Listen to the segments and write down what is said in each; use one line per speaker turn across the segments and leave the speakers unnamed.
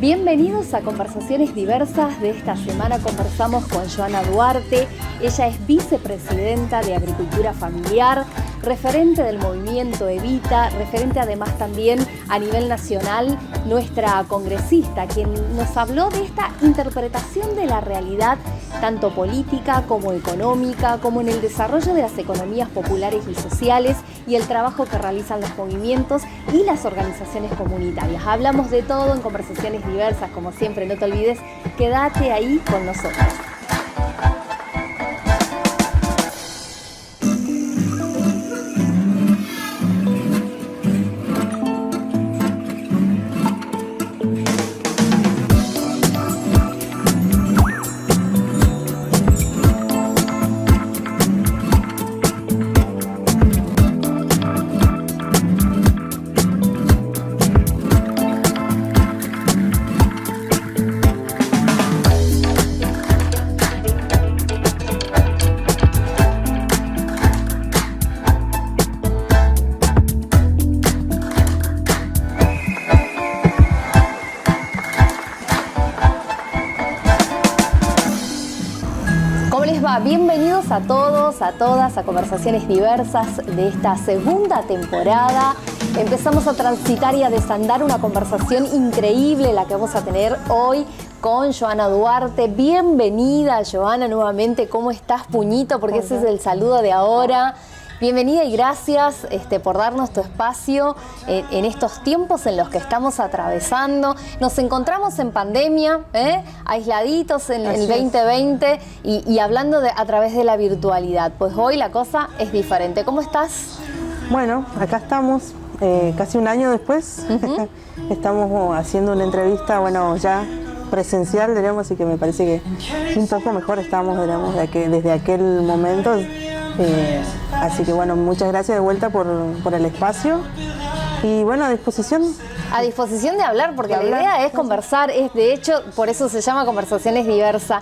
Bienvenidos a Conversaciones Diversas. De esta semana conversamos con Joana Duarte. Ella es vicepresidenta de Agricultura Familiar, referente del movimiento Evita, referente además también a nivel nacional, nuestra congresista, quien nos habló de esta interpretación de la realidad, tanto política como económica, como en el desarrollo de las economías populares y sociales y el trabajo que realizan los movimientos y las organizaciones comunitarias. Hablamos de todo en Conversaciones Diversas, como siempre, no te olvides, quédate ahí con nosotros. Bienvenidos a todos, a todas, a Conversaciones Diversas de esta segunda temporada. Empezamos a transitar y a desandar una conversación increíble, la que vamos a tener hoy con Joana Duarte. Bienvenida, Joana, nuevamente. ¿Cómo estás, puñito? Porque ese es el saludo de ahora. Bienvenida y gracias por darnos tu espacio en estos tiempos en los que estamos atravesando. Nos encontramos en pandemia, aisladitos en el 2020 y hablando a través de la virtualidad. Pues hoy la cosa es diferente. ¿Cómo estás?
Bueno, acá estamos, casi un año después. Estamos haciendo una entrevista, bueno, ya presencial, diríamos, así que me parece que un poco mejor estamos, diríamos, desde aquel momento. Así que bueno, muchas gracias de vuelta por el espacio y bueno, a disposición.
A disposición de hablar, porque la idea es conversar, de hecho, por eso se llama Conversaciones Diversas.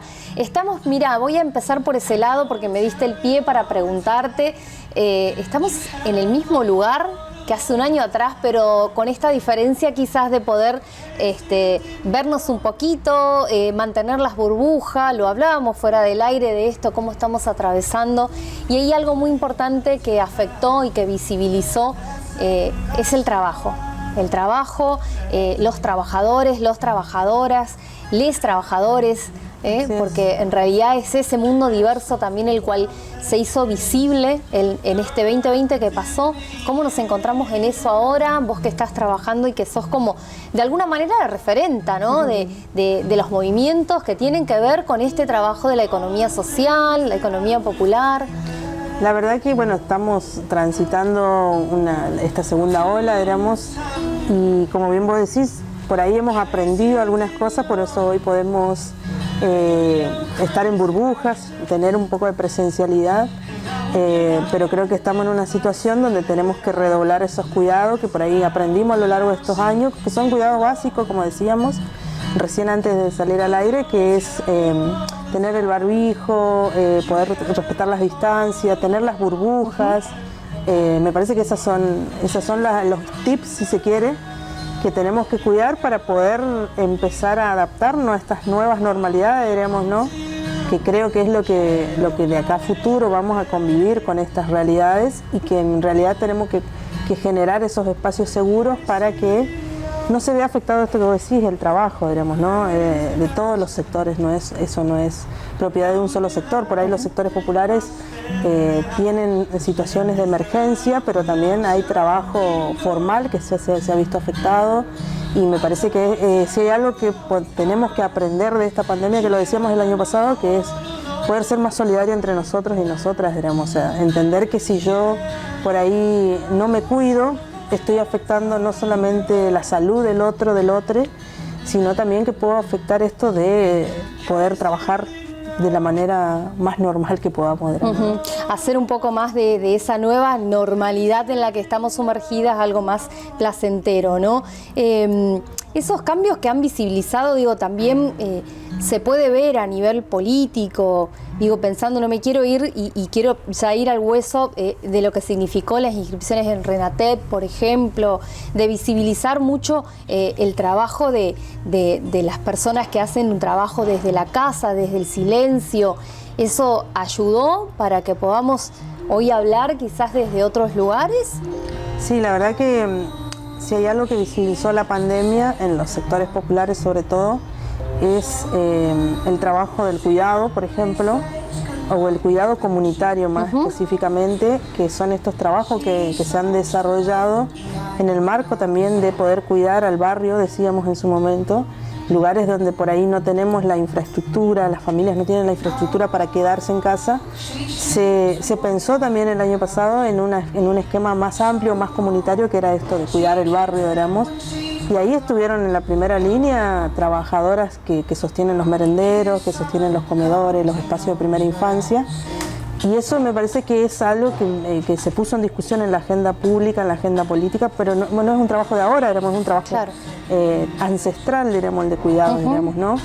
Mira, voy a empezar por ese lado porque me diste el pie para preguntarte, estamos en el mismo lugar que hace un año atrás, pero con esta diferencia quizás de poder vernos un poquito, mantener las burbujas, lo hablábamos fuera del aire de esto, cómo estamos atravesando, y hay algo muy importante que afectó y que visibilizó, es el trabajo. El trabajo, los trabajadores, las trabajadoras, les trabajadores, porque en realidad es ese mundo diverso también el cual se hizo visible en este 2020 que pasó. ¿Cómo nos encontramos en eso ahora? Vos que estás trabajando y que sos como, de alguna manera, la referenta, ¿no? de los movimientos que tienen que ver con este trabajo de la economía social, la economía popular.
La verdad que, bueno, estamos transitando esta segunda ola, digamos, y como bien vos decís, por ahí hemos aprendido algunas cosas, por eso hoy podemos estar en burbujas, tener un poco de presencialidad, pero creo que estamos en una situación donde tenemos que redoblar esos cuidados que por ahí aprendimos a lo largo de estos años, que son cuidados básicos, como decíamos recién antes de salir al aire, que es tener el barbijo, poder respetar las distancias, tener las burbujas. Me parece que esos son los tips, si se quiere, que tenemos que cuidar para poder empezar a adaptarnos a estas nuevas normalidades, diríamos, ¿no? Que creo que es lo que de acá a futuro vamos a convivir con estas realidades y que en realidad tenemos que generar esos espacios seguros para que no se vea afectado esto que vos decís, el trabajo, diríamos, ¿no? De todos los sectores, eso no es propiedad de un solo sector. Por ahí los sectores populares tienen situaciones de emergencia, pero también hay trabajo formal que se ha visto afectado, y me parece que si hay algo que tenemos que aprender de esta pandemia, que lo decíamos el año pasado, que es poder ser más solidarios entre nosotros y nosotras, diríamos, o sea, entender que si yo por ahí no me cuido, estoy afectando no solamente la salud del otro, sino también que puedo afectar esto de poder trabajar de la manera más normal que podamos.
hacer un poco más de esa nueva normalidad en la que estamos sumergidas, algo más placentero, ¿no? Esos cambios que han visibilizado, digo, también se puede ver a nivel político, digo, pensando, no me quiero ir y quiero ya ir al hueso de lo que significó las inscripciones en RENATEP, por ejemplo, de visibilizar mucho el trabajo de las personas que hacen un trabajo desde la casa, desde el silencio. ¿Eso ayudó para que podamos hoy hablar quizás desde otros lugares?
Sí, la verdad que si hay algo que visibilizó la pandemia en los sectores populares sobre todo, es el trabajo del cuidado, por ejemplo, o el cuidado comunitario más específicamente, que son estos trabajos que se han desarrollado en el marco también de poder cuidar al barrio, decíamos en su momento, lugares donde por ahí no tenemos la infraestructura, las familias no tienen la infraestructura para quedarse en casa. Se pensó también el año pasado en un esquema más amplio, más comunitario, que era esto de cuidar el barrio, éramos. Y ahí estuvieron en la primera línea trabajadoras que sostienen los merenderos, que sostienen los comedores, los espacios de primera infancia. Y eso me parece que es algo que se puso en discusión en la agenda pública, en la agenda política, pero no es un trabajo de ahora, es un trabajo ancestral, diríamos, el de cuidado, diríamos, ¿no?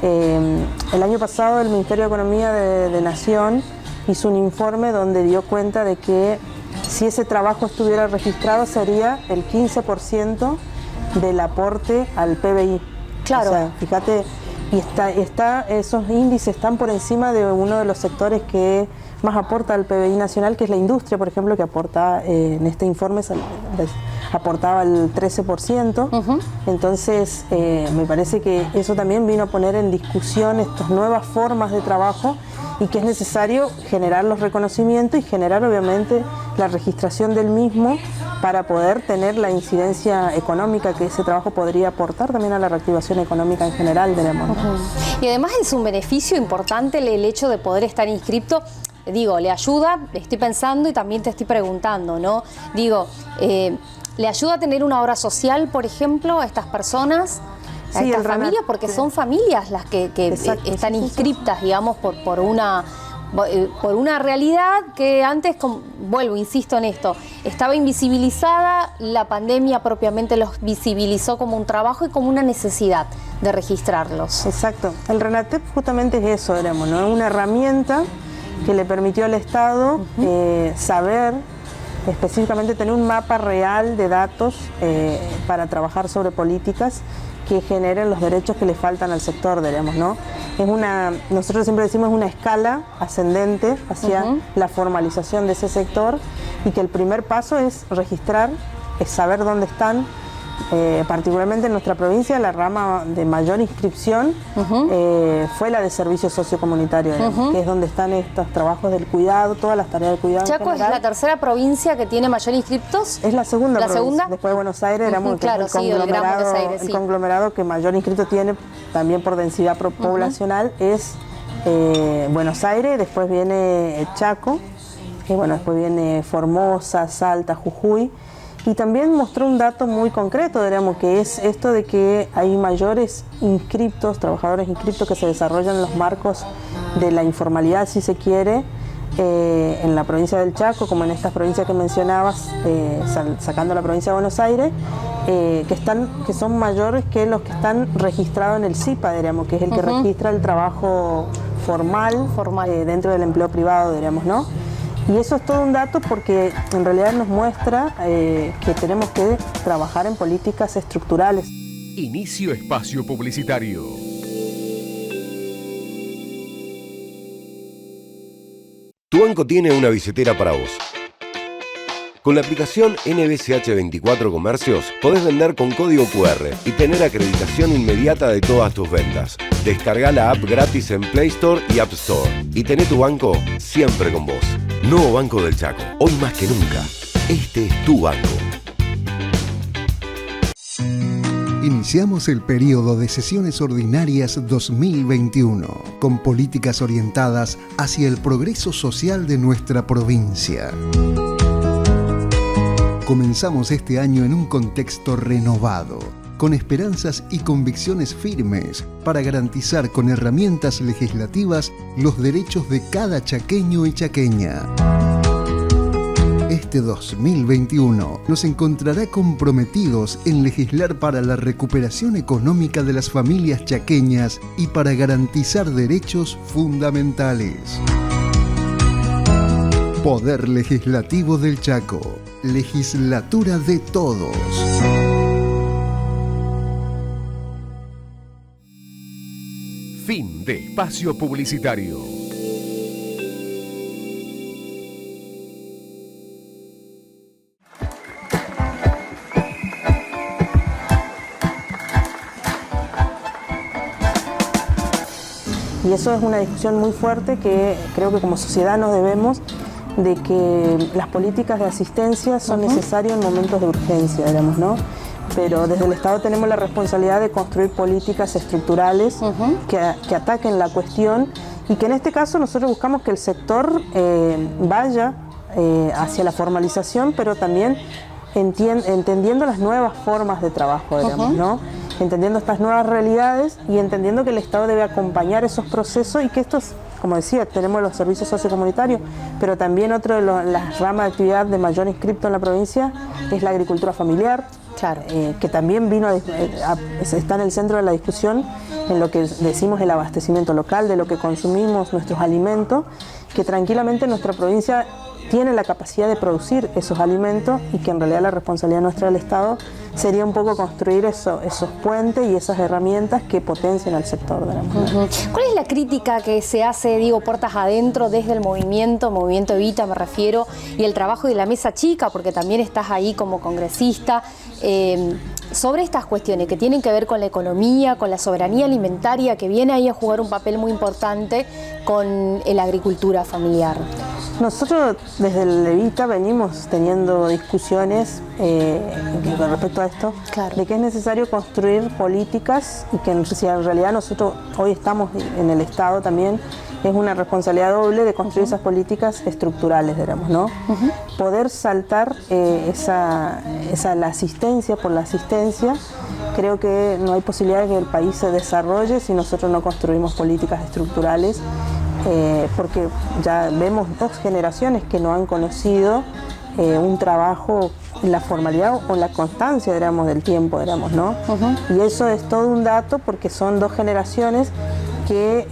El año pasado el Ministerio de Economía de Nación hizo un informe donde dio cuenta de que si ese trabajo estuviera registrado sería el 15% del aporte al PBI.
Claro.
O sea, fíjate, y esos índices están por encima de uno de los sectores que más aporta al PBI nacional, que es la industria, por ejemplo, que aporta en este informe aportaba el 13%. Entonces, me parece que eso también vino a poner en discusión estas nuevas formas de trabajo y que es necesario generar los reconocimientos y generar, obviamente, la registración del mismo para poder tener la incidencia económica que ese trabajo podría aportar también a la reactivación económica en general, diríamos.
Y además es un beneficio importante el hecho de poder estar inscripto. Digo, le ayuda, estoy pensando y también te estoy preguntando, ¿no? Digo, ¿le ayuda a tener una obra social, por ejemplo, a estas personas, a
sí,
estas familias? Porque son familias las que están inscriptas, digamos, por una realidad que antes, vuelvo, insisto en esto, estaba invisibilizada, la pandemia propiamente los visibilizó como un trabajo y como una necesidad de registrarlos.
Exacto, el RENATEP justamente es eso, digamos, ¿no? Una herramienta que le permitió al Estado saber, específicamente tener un mapa real de datos para trabajar sobre políticas que generen los derechos que le faltan al sector, diremos, ¿no? Nosotros siempre decimos una escala ascendente hacia la formalización de ese sector y que el primer paso es registrar, es saber dónde están. Particularmente en nuestra provincia, la rama de mayor inscripción fue la de servicio sociocomunitario, que es donde están estos trabajos del cuidado, todas las tareas de cuidado.
¿Chaco es la tercera provincia que tiene mayor inscriptos?
Es la segunda provincia.
¿Segunda?
Después de Buenos Aires, éramos
claro,
el conglomerado que mayor inscripto tiene, también por densidad poblacional, es Buenos Aires, después viene Chaco, después viene Formosa, Salta, Jujuy. Y también mostró un dato muy concreto, diríamos, que es esto de que hay mayores inscriptos, trabajadores inscriptos que se desarrollan en los marcos de la informalidad, si se quiere, en la provincia del Chaco, como en estas provincias que mencionabas, sacando la provincia de Buenos Aires, que son mayores que los que están registrados en el CIPA, diríamos, que es el que registra el trabajo formal. Dentro del empleo privado, diríamos, ¿no? Y eso es todo un dato porque en realidad nos muestra que tenemos que trabajar en políticas estructurales.
Inicio espacio publicitario.
Tu banco tiene una billetera para vos. Con la aplicación NBCH24 Comercios podés vender con código QR y tener acreditación inmediata de todas tus ventas. Descarga la app gratis en Play Store y App Store y tené tu banco siempre con vos. Nuevo Banco del Chaco, hoy más que nunca. Este es tu banco.
Iniciamos el periodo de sesiones ordinarias 2021, con políticas orientadas hacia el progreso social de nuestra provincia. Comenzamos este año en un contexto renovado, con esperanzas y convicciones firmes para garantizar con herramientas legislativas los derechos de cada chaqueño y chaqueña. Este 2021 nos encontrará comprometidos en legislar para la recuperación económica de las familias chaqueñas y para garantizar derechos fundamentales. Poder Legislativo del Chaco. Legislatura de todos.
Fin de espacio publicitario.
Y eso es una discusión muy fuerte que creo que como sociedad nos debemos, de que las políticas de asistencia son necesarias en momentos de urgencia, digamos, ¿no? Pero desde el Estado tenemos la responsabilidad de construir políticas estructurales que ataquen la cuestión y que en este caso nosotros buscamos que el sector vaya hacia la formalización, pero también entendiendo las nuevas formas de trabajo, digamos, ¿no? Entendiendo estas nuevas realidades y entendiendo que el Estado debe acompañar esos procesos y que estos, como decía, tenemos los servicios sociocomunitarios, pero también otro de las ramas de actividad de mayor inscripto en la provincia es la agricultura familiar, claro, que también está en el centro de la discusión en lo que decimos el abastecimiento local, de lo que consumimos, nuestros alimentos, que tranquilamente nuestra provincia tiene la capacidad de producir esos alimentos y que en realidad la responsabilidad nuestra del Estado sería un poco construir esos puentes y esas herramientas que potencien al sector de la mujer.
¿Cuál es la crítica que se hace, digo, puertas adentro desde el movimiento Evita me refiero, y el trabajo de la mesa chica, porque también estás ahí como congresista, sobre estas cuestiones que tienen que ver con la economía, con la soberanía alimentaria, que viene ahí a jugar un papel muy importante con la agricultura familiar?
Nosotros desde el Evita venimos teniendo discusiones con respecto a esto, claro, de que es necesario construir políticas y que en realidad nosotros hoy estamos en el Estado también, es una responsabilidad doble de construir esas políticas estructurales, digamos, ¿no? Poder saltar la asistencia por la asistencia. Creo que no hay posibilidad de que el país se desarrolle si nosotros no construimos políticas estructurales, porque ya vemos 2 generaciones que no han conocido un trabajo en la formalidad o en la constancia, digamos, del tiempo, digamos, ¿no? Y eso es todo un dato porque son 2 generaciones que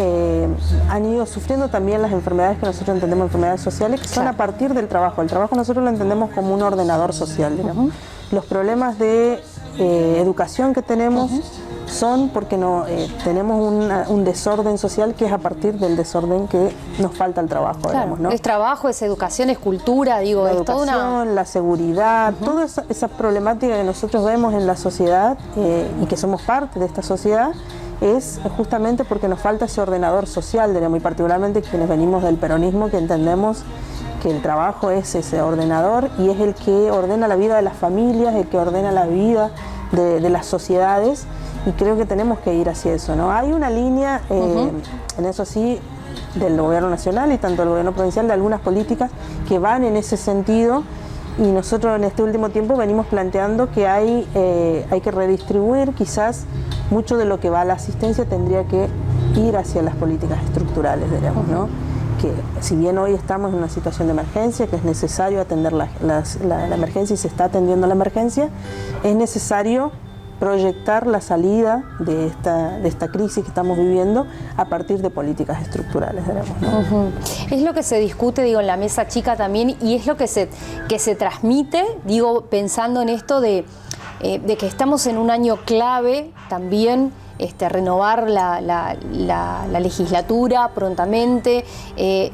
han ido sufriendo también las enfermedades que nosotros entendemos enfermedades sociales, que son a partir del trabajo. El trabajo nosotros lo entendemos como un ordenador social, digamos. Los problemas de educación que tenemos son porque tenemos un desorden social que es a partir del desorden que nos falta el trabajo, digamos, ¿no?
Es trabajo, es educación, es cultura, digo,
la
es
educación,
toda
la seguridad, toda esa problemática que nosotros vemos en la sociedad y que somos parte de esta sociedad, es justamente porque nos falta ese ordenador social, digamos, y particularmente quienes venimos del peronismo, que entendemos que el trabajo es ese ordenador y es el que ordena la vida de las familias, el que ordena la vida de las sociedades, y creo que tenemos que ir hacia eso, ¿no? Hay una línea, en eso sí, del gobierno nacional y tanto del gobierno provincial, de algunas políticas que van en ese sentido, y nosotros en este último tiempo venimos planteando que hay que redistribuir, quizás mucho de lo que va a la asistencia tendría que ir hacia las políticas estructurales, digamos, ¿no? Que si bien hoy estamos en una situación de emergencia, que es necesario atender la emergencia y se está atendiendo la emergencia, es necesario proyectar la salida de esta crisis que estamos viviendo a partir de políticas estructurales, digamos, ¿no?
Es lo que se discute, digo, en la mesa chica también, y es lo que se transmite, digo, pensando en esto de que estamos en un año clave también, renovar la legislatura prontamente,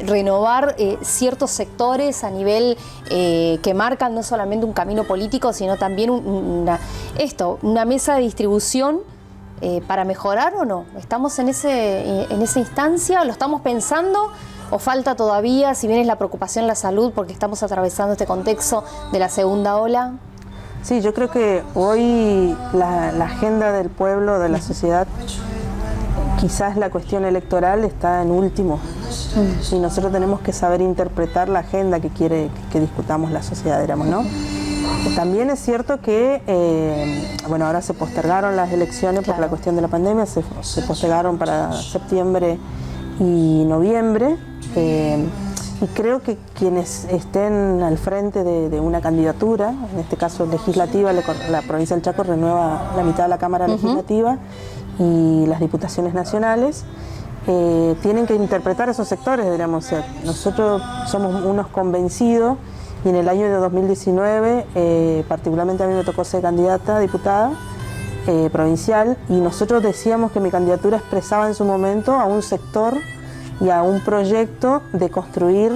renovar ciertos sectores a nivel que marcan no solamente un camino político, sino también una mesa de distribución para mejorar, ¿o no? ¿Estamos en esa instancia? ¿Lo estamos pensando? ¿O falta todavía, si bien es la preocupación la salud, porque estamos atravesando este contexto de la segunda ola?
Sí, yo creo que hoy la agenda del pueblo, de la sociedad, quizás la cuestión electoral está en último. Y nosotros tenemos que saber interpretar la agenda que quiere que discutamos la sociedad, digamos, ¿no? También es cierto que, bueno, ahora se postergaron las elecciones por la cuestión de la pandemia, se postergaron para septiembre y noviembre. Y creo que quienes estén al frente de una candidatura, en este caso legislativa, la provincia del Chaco renueva la mitad de la Cámara Legislativa y las diputaciones nacionales, tienen que interpretar esos sectores, digamos. O sea, nosotros somos unos convencidos y en el año de 2019, particularmente a mí me tocó ser candidata a diputada provincial y nosotros decíamos que mi candidatura expresaba en su momento a un sector y a un proyecto de construir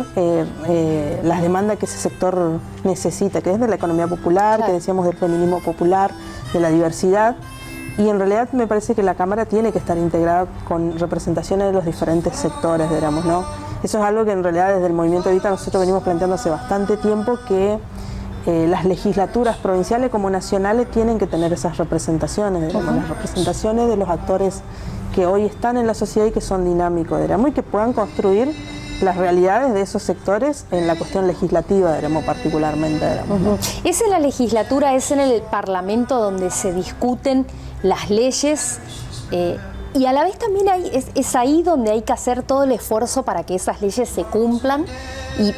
las demandas que ese sector necesita, que es de la economía popular, que decíamos del feminismo popular, de la diversidad. Y en realidad me parece que la Cámara tiene que estar integrada con representaciones de los diferentes sectores, digamos, ¿no? Eso es algo que en realidad desde el Movimiento Evita nosotros venimos planteando hace bastante tiempo, que las legislaturas provinciales como nacionales tienen que tener esas representaciones, digamos, las representaciones de los actores que hoy están en la sociedad y que son dinámicos, digamos, y que puedan construir las realidades de esos sectores en la cuestión legislativa, digamos, particularmente. Digamos, ¿no?
¿Es en la legislatura, es en el Parlamento donde se discuten las leyes? Y a la vez también es ahí donde hay que hacer todo el esfuerzo para que esas leyes se cumplan.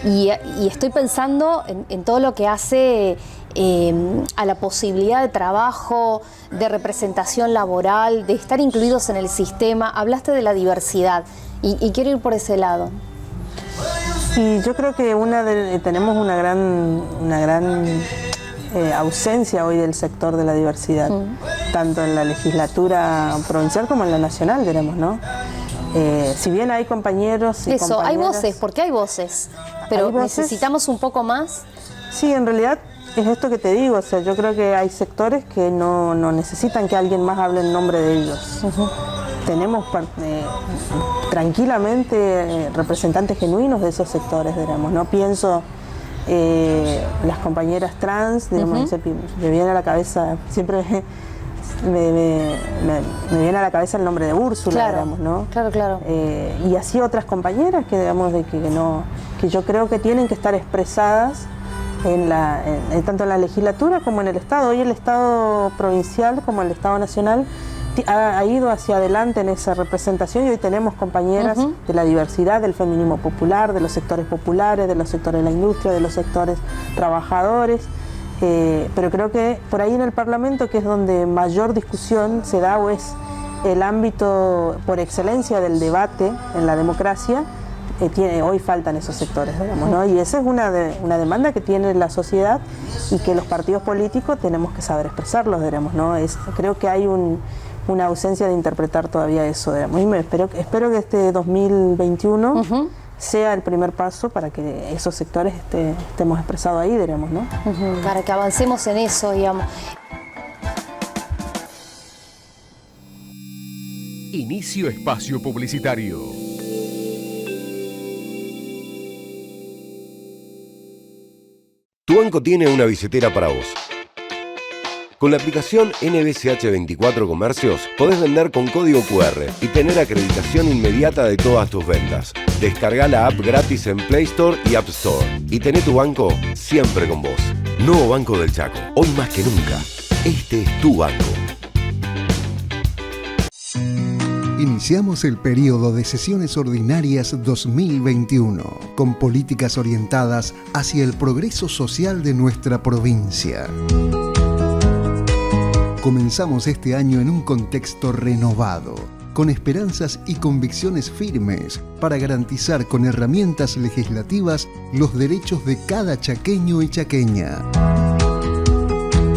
Y estoy pensando en todo lo que hace a la posibilidad de trabajo, de representación laboral, de estar incluidos en el sistema. Hablaste de la diversidad y quiero ir por ese lado.
Y yo creo que tenemos una gran ausencia hoy del sector de la diversidad, tanto en la legislatura provincial como en la nacional, diremos, ¿no? Si bien hay compañeros y compañeras...
hay voces, porque hay voces, pero necesitamos un poco más.
Sí, en realidad es esto que te digo, o sea, yo creo que hay sectores que no necesitan que alguien más hable en nombre de ellos. Tenemos tranquilamente representantes genuinos de esos sectores, digamos, ¿no? Pienso las compañeras trans, digamos, me viene a la cabeza, siempre me viene a la cabeza el nombre de Úrsula, digamos, ¿no?
Claro.
Y así otras compañeras que, digamos, que yo creo que tienen que estar expresadas tanto en la legislatura como en el Estado. Hoy el Estado provincial como el Estado nacional ha ido hacia adelante en esa representación y hoy tenemos compañeras de la diversidad, del feminismo popular, de los sectores populares, de los sectores de la industria, de los sectores trabajadores, pero creo que por ahí en el Parlamento, que es donde mayor discusión se da o es el ámbito por excelencia del debate en la democracia, hoy faltan esos sectores, digamos, ¿no? Y esa es una demanda que tiene la sociedad y que los partidos políticos tenemos que saber expresarlos, digamos, ¿no? Creo que hay una ausencia de interpretar todavía eso, digamos, y espero que este 2021 sea el primer paso para que esos sectores estemos expresados ahí, digamos, ¿no?
Para que avancemos en eso, digamos.
Inicio espacio publicitario.
Tu banco tiene una billetera para vos. Con la aplicación NBCH24 Comercios podés vender con código QR y tener acreditación inmediata de todas tus ventas. Descarga la app gratis en Play Store y App Store y tené tu banco siempre con vos. Nuevo Banco del Chaco, hoy más que nunca. Este es tu banco.
Iniciamos el periodo de sesiones ordinarias 2021, con políticas orientadas hacia el progreso social de nuestra provincia. Comenzamos este año en un contexto renovado, con esperanzas y convicciones firmes para garantizar con herramientas legislativas los derechos de cada chaqueño y chaqueña.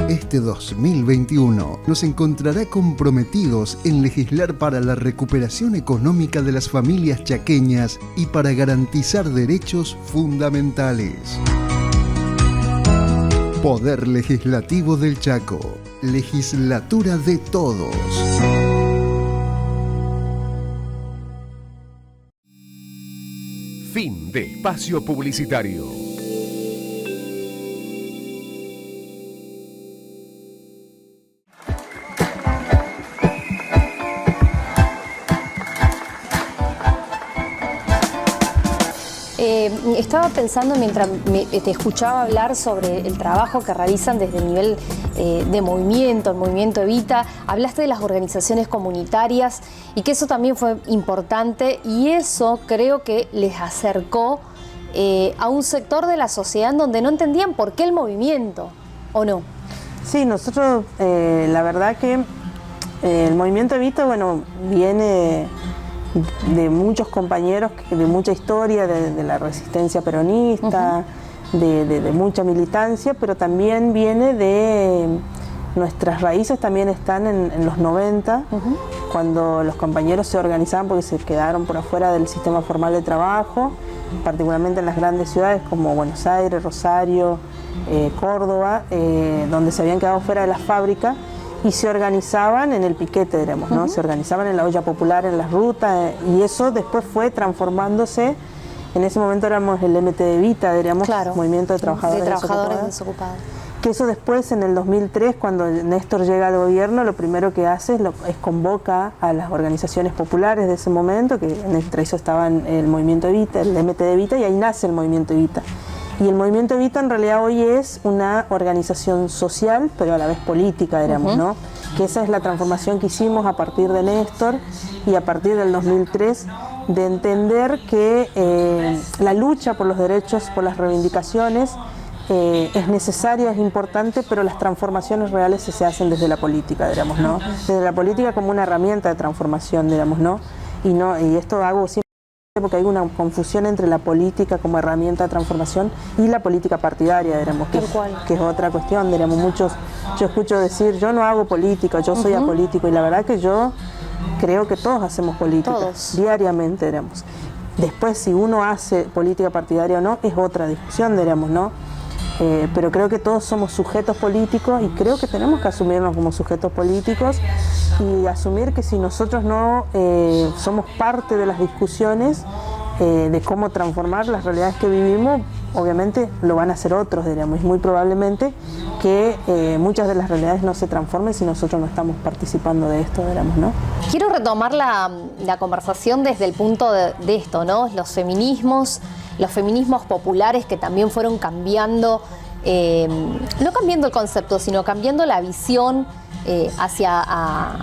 Este 2021 nos encontrará comprometidos en legislar para la recuperación económica de las familias chaqueñas y para garantizar derechos fundamentales. Poder Legislativo del Chaco. Legislatura de todos.
Fin de espacio publicitario.
Estaba pensando mientras te escuchaba hablar sobre el trabajo que realizan desde el nivel de movimiento, el movimiento Evita. Hablaste de las organizaciones comunitarias y que eso también fue importante y eso creo que les acercó a un sector de la sociedad en donde no entendían por qué el movimiento, ¿o no?
Sí, nosotros, la verdad que el movimiento Evita, bueno, viene de muchos compañeros, de mucha historia, de la resistencia peronista, de mucha militancia, pero también viene de nuestras raíces, también están en los 90, cuando los compañeros se organizaban porque se quedaron por afuera del sistema formal de trabajo, particularmente en las grandes ciudades como Buenos Aires, Rosario, Córdoba, donde se habían quedado fuera de las fábricas, y se organizaban en el piquete, digamos, ¿no? Se organizaban en la olla popular, en las rutas, y eso después fue transformándose. En ese momento éramos el MT de Evita, digamos,
claro,
Movimiento de Trabajadores
Desocupados.
Que eso después, en el 2003, cuando Néstor llega al gobierno, lo primero que hace es convoca a las organizaciones populares de ese momento, que entre eso estaban el Movimiento Evita, el MT de Evita, y ahí nace el Movimiento Evita. Y el Movimiento Evita en realidad hoy es una organización social, pero a la vez política, digamos, ¿no? Que esa es la transformación que hicimos a partir de Néstor y a partir del 2003, de entender que la lucha por los derechos, por las reivindicaciones, es necesaria, es importante, pero las transformaciones reales se hacen desde la política, digamos, ¿no? Desde la política como una herramienta de transformación, digamos, ¿no? Y esto hago siempre porque hay una confusión entre la política como herramienta de transformación y la política partidaria, digamos, que es otra cuestión, digamos. Yo escucho decir, yo no hago política, yo soy apolítico, y la verdad que yo creo que todos hacemos política, diariamente, digamos. Después, si uno hace política partidaria o no, es otra discusión, digamos, ¿no? Pero creo que todos somos sujetos políticos y creo que tenemos que asumirnos como sujetos políticos y asumir que si nosotros no somos parte de las discusiones de cómo transformar las realidades que vivimos, obviamente lo van a hacer otros, diríamos, y muy probablemente que muchas de las realidades no se transformen si nosotros no estamos participando de esto, diríamos, ¿no?
Quiero retomar la conversación desde el punto de esto, ¿no? Los feminismos populares que también fueron cambiando, no cambiando el concepto, sino cambiando la visión hacia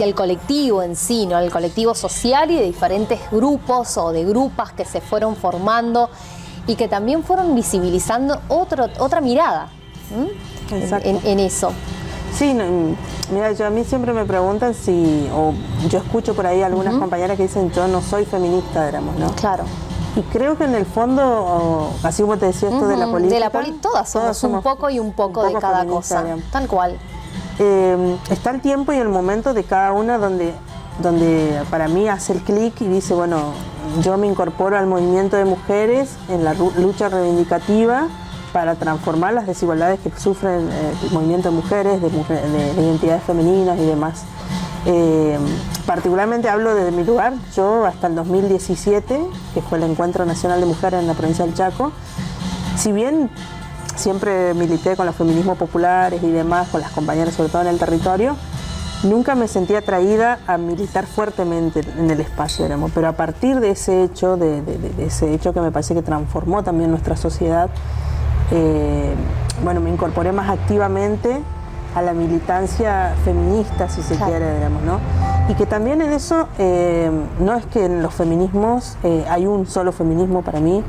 el colectivo en sí, ¿no? El colectivo social y de diferentes grupos o de grupas que se fueron formando y que también fueron visibilizando otra mirada en eso.
Sí, mira, a mí siempre me preguntan o yo escucho por ahí algunas compañeras que dicen yo no soy feminista, digamos, ¿no?
Claro.
Y creo que en el fondo, así como te decía esto de la política,
todas somos un poco y un poco de cada cosa, digamos. Tal cual.
Está el tiempo y el momento de cada una donde para mí hace el clic y dice, bueno, yo me incorporo al movimiento de mujeres en la lucha reivindicativa para transformar las desigualdades que sufren el movimiento de mujeres, de identidades femeninas y demás. Particularmente hablo desde mi lugar. Yo hasta el 2017, que fue el Encuentro Nacional de Mujeres en la provincia del Chaco, si bien siempre milité con los feminismos populares y demás, con las compañeras sobre todo en el territorio, nunca me sentí atraída a militar fuertemente en el espacio, digamos. Pero a partir de ese hecho, de ese hecho que me parece que transformó también nuestra sociedad, bueno, me incorporé más activamente a la militancia feminista, si se quiere, digamos, ¿no? Y que también en eso, no es que en los feminismos hay un solo feminismo para mí,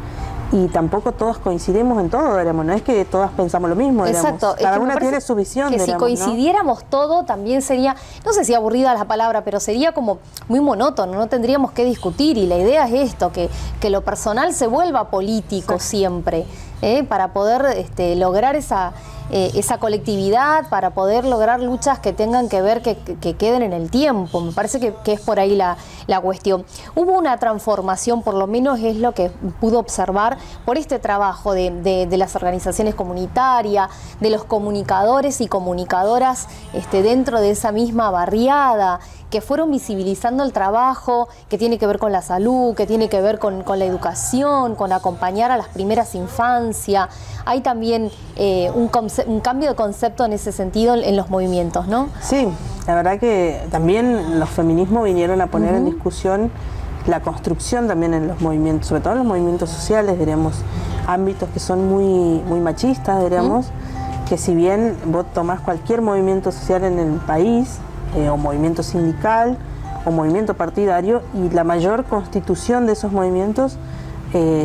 y tampoco todos coincidimos en todo, digamos, no es que todas pensamos lo mismo, digamos.
Exacto.
Cada una tiene su visión,
que
digamos,
si coincidiéramos todo también sería, no sé si aburrida la palabra, pero sería como muy monótono, no tendríamos que discutir, y la idea es esto, que lo personal se vuelva político siempre, para poder lograr esa colectividad, para poder lograr luchas que tengan que ver, que queden en el tiempo. Me parece que es por ahí la cuestión. Hubo una transformación, por lo menos es lo que pude observar, por este trabajo de las organizaciones comunitarias, de los comunicadores y comunicadoras dentro de esa misma barriada, que fueron visibilizando el trabajo que tiene que ver con la salud, que tiene que ver con la educación, con acompañar a las primeras infancias. Hay también un cambio de concepto en ese sentido en los movimientos, ¿no?
Sí, la verdad que también los feminismos vinieron a poner en discusión la construcción también en los movimientos, sobre todo en los movimientos sociales, diríamos, ámbitos que son muy machistas, diríamos, que si bien vos tomás cualquier movimiento social en el país, o movimiento sindical, o movimiento partidario, y la mayor constitución de esos movimientos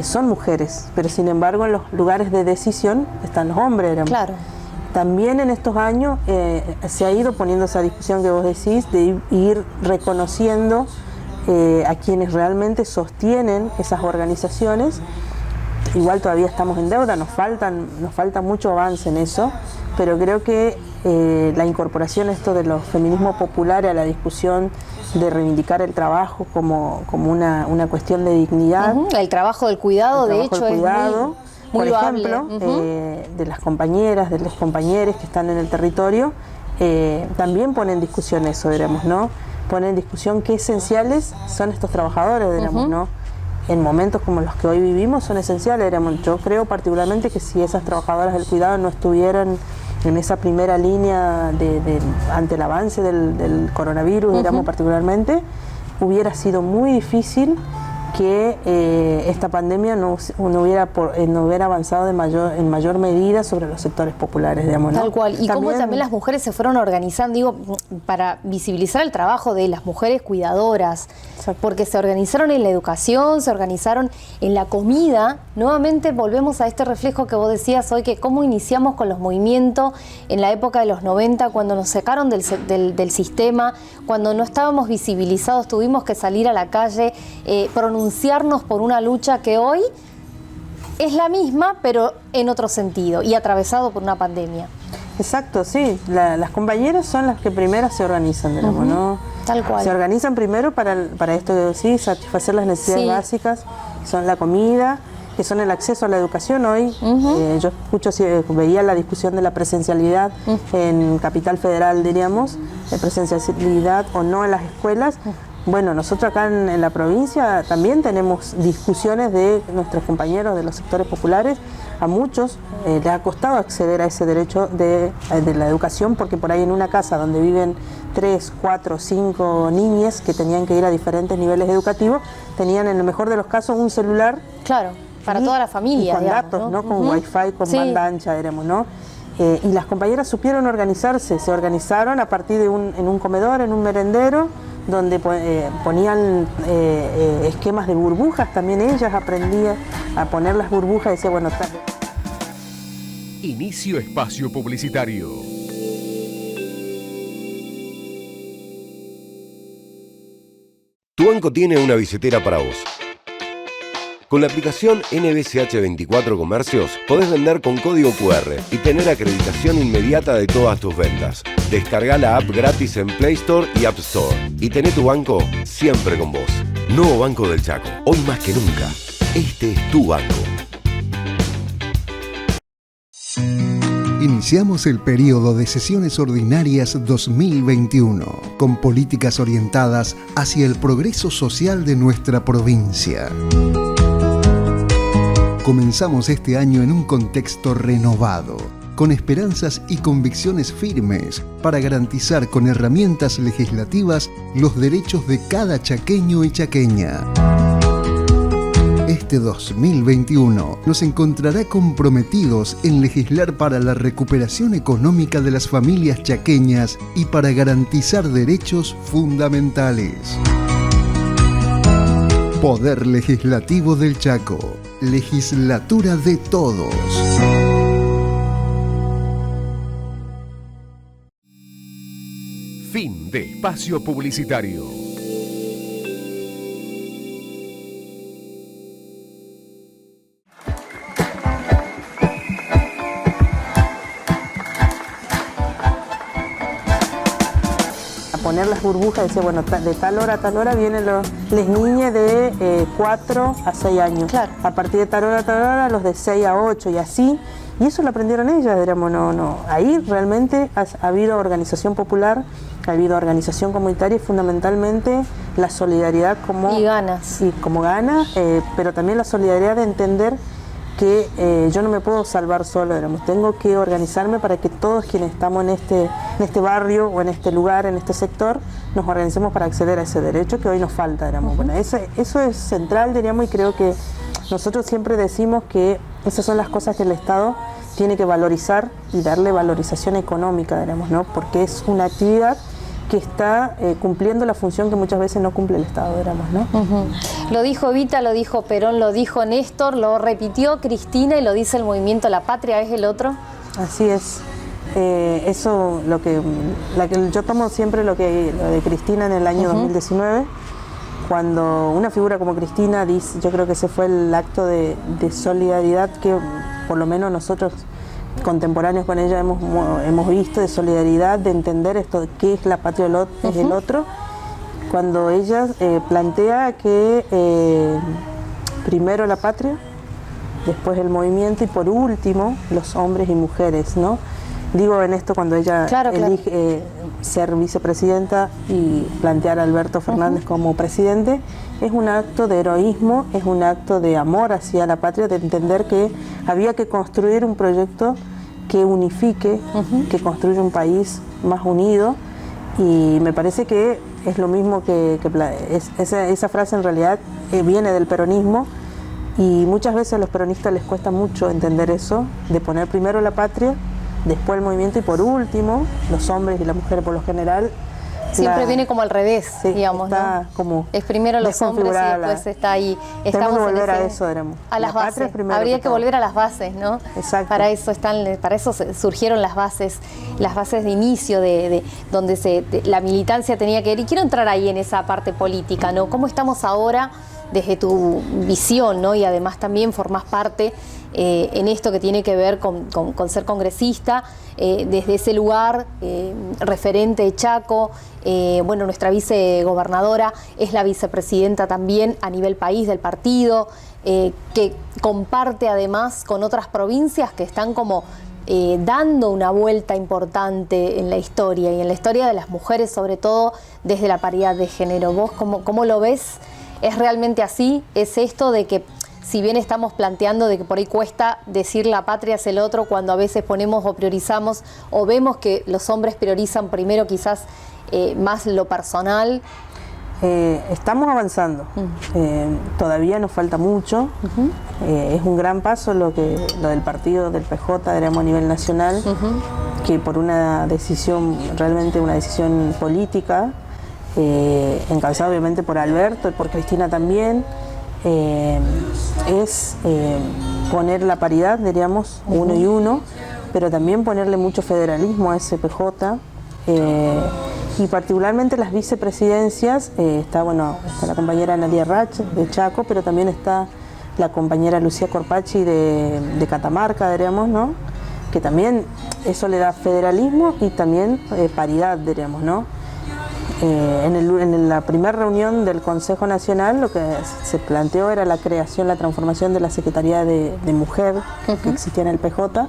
son mujeres, pero sin embargo en los lugares de decisión están los hombres, diríamos.
Claro.
También en estos años se ha ido poniendo esa discusión que vos decís, de ir reconociendo a quienes realmente sostienen esas organizaciones. Igual todavía estamos en deuda, nos falta mucho avance en eso, pero creo que la incorporación esto de los feminismos populares a la discusión de reivindicar el trabajo como una cuestión de dignidad.
El trabajo del cuidado, de hecho, es muy
por ejemplo, de las compañeras, de los compañeros que están en el territorio, también pone en discusión eso, diríamos, ¿no? Pone en discusión qué esenciales son estos trabajadores, diríamos, ¿no? En momentos como los que hoy vivimos son esenciales, diríamos. Yo creo particularmente que si esas trabajadoras del cuidado no estuvieran en esa primera línea ante el avance del coronavirus, diríamos, particularmente, hubiera sido muy difícil que esta pandemia no hubiera avanzado en mayor medida sobre los sectores populares, digamos, ¿no?
Tal cual. Y cómo también las mujeres se fueron organizando, digo, para visibilizar el trabajo de las mujeres cuidadoras. Exacto. Porque se organizaron en la educación, se organizaron en la comida. Nuevamente volvemos a este reflejo que vos decías hoy, que cómo iniciamos con los movimientos en la época de los 90, cuando nos sacaron del sistema, cuando no estábamos visibilizados, tuvimos que salir a la calle, pronunciarnos por una lucha que hoy es la misma, pero en otro sentido y atravesado por una pandemia.
Exacto, sí. Las compañeras son las que primero se organizan, digamos, ¿no?
Tal cual.
Se organizan primero para esto, sí, satisfacer las necesidades básicas, que son la comida, que son el acceso a la educación hoy. Yo veía la discusión de la presencialidad en Capital Federal, diríamos, de presencialidad o no en las escuelas. Bueno, nosotros acá en la provincia también tenemos discusiones de nuestros compañeros de los sectores populares. A muchos les ha costado acceder a ese derecho de la educación, porque por ahí en una casa donde viven 3, 4, 5 niñas que tenían que ir a diferentes niveles educativos, tenían en el mejor de los casos un celular.
Claro, para toda la familia.
Y con
digamos,
datos, ¿no? Con wifi, con banda ancha, éramos, ¿no? Y las compañeras supieron organizarse, se organizaron a partir de en un comedor, en un merendero, donde ponían esquemas de burbujas, también ellas aprendían a poner las burbujas y decían, bueno...
Inicio espacio publicitario.
Tu banco tiene una billetera para vos. Con la aplicación NBCH 24 Comercios podés vender con código QR y tener acreditación inmediata de todas tus ventas. Descarga la app gratis en Play Store y App Store y tené tu banco siempre con vos. Nuevo Banco del Chaco, hoy más que nunca. Este es tu banco.
Iniciamos el periodo de sesiones ordinarias 2021, con políticas orientadas hacia el progreso social de nuestra provincia. Comenzamos este año en un contexto renovado, con esperanzas y convicciones firmes para garantizar con herramientas legislativas los derechos de cada chaqueño y chaqueña. Este 2021 nos encontrará comprometidos en legislar para la recuperación económica de las familias chaqueñas y para garantizar derechos fundamentales. Poder Legislativo del Chaco. Legislatura de todos.
Fin de espacio publicitario.
Poner las burbujas y decía, bueno, de tal hora a tal hora vienen las niñas de 4 a 6 años. Claro. A partir de tal hora, los de 6 a 8 y así. Y eso lo aprendieron ellas, diríamos, no. Ahí realmente ha habido organización popular, ha habido organización comunitaria y fundamentalmente la solidaridad como...
Y ganas.
Y como ganas, pero también la solidaridad de entender que yo no me puedo salvar solo, digamos, tengo que organizarme para que todos quienes estamos en este barrio o en este lugar, en este sector, nos organicemos para acceder a ese derecho que hoy nos falta, diríamos. Bueno, eso es central, diríamos, y creo que nosotros siempre decimos que esas son las cosas que el Estado tiene que valorizar y darle valorización económica, diríamos, ¿no? Porque es una actividad que está cumpliendo la función que muchas veces no cumple el Estado, diríamos, ¿no?
Lo dijo Evita, lo dijo Perón, lo dijo Néstor, lo repitió Cristina y lo dice el movimiento La Patria, ¿es el otro?
Así es. Eso, yo tomo siempre lo de Cristina en el año 2019, cuando una figura como Cristina dice, yo creo que ese fue el acto de solidaridad que por lo menos nosotros contemporáneos con ella hemos visto, de solidaridad, de entender esto, qué es la patria del otro, cuando ella plantea que primero la patria, después el movimiento y por último los hombres y mujeres, ¿no? Digo en esto cuando ella elige ser vicepresidenta y plantear a Alberto Fernández como presidente, es un acto de heroísmo, es un acto de amor hacia la patria, de entender que había que construir un proyecto que unifique, que construya un país más unido, y me parece que es lo mismo esa frase en realidad viene del peronismo, y muchas veces a los peronistas les cuesta mucho entender eso, de poner primero la patria, después el movimiento y por último los hombres y las mujeres por lo general.
Siempre viene como al revés,
sí,
digamos,
está,
¿no?
Como
es primero los hombres y después está ahí.
Tenemos que volver a eso, digamos.
A las bases. Habría que volver a las bases, ¿no?
Exacto.
Para eso surgieron las bases de inicio, de donde la militancia tenía que ir. Y quiero entrar ahí en esa parte política, ¿no? ¿Cómo estamos ahora desde tu visión, ¿no? Y además también formás parte en esto que tiene que ver con ser congresista, desde ese lugar, referente de Chaco, bueno, nuestra vicegobernadora es la vicepresidenta también a nivel país del partido, que comparte además con otras provincias que están como dando una vuelta importante en la historia y en la historia de las mujeres, sobre todo desde la paridad de género. ¿Vos cómo lo ves? ¿Es realmente así? ¿Es esto de que si bien estamos planteando de que por ahí cuesta decir la patria es el otro cuando a veces ponemos o priorizamos o vemos que los hombres priorizan primero quizás más lo personal?
Estamos avanzando, todavía nos falta mucho, es un gran paso lo del partido del PJ, digamos, a nivel nacional, que por una decisión, realmente una decisión política, encabezada obviamente por Alberto y por Cristina también, es poner la paridad, diríamos, uno y uno, pero también ponerle mucho federalismo a ese PJ, y particularmente las vicepresidencias. Está la compañera Analia Rach de Chaco, pero también está la compañera Lucía Corpachi de Catamarca, diríamos, ¿no? Que también eso le da federalismo y también paridad, diríamos, ¿no? En la primera reunión del Consejo Nacional lo que se planteó era la creación, la transformación de la Secretaría de Mujer que existía en el PJ,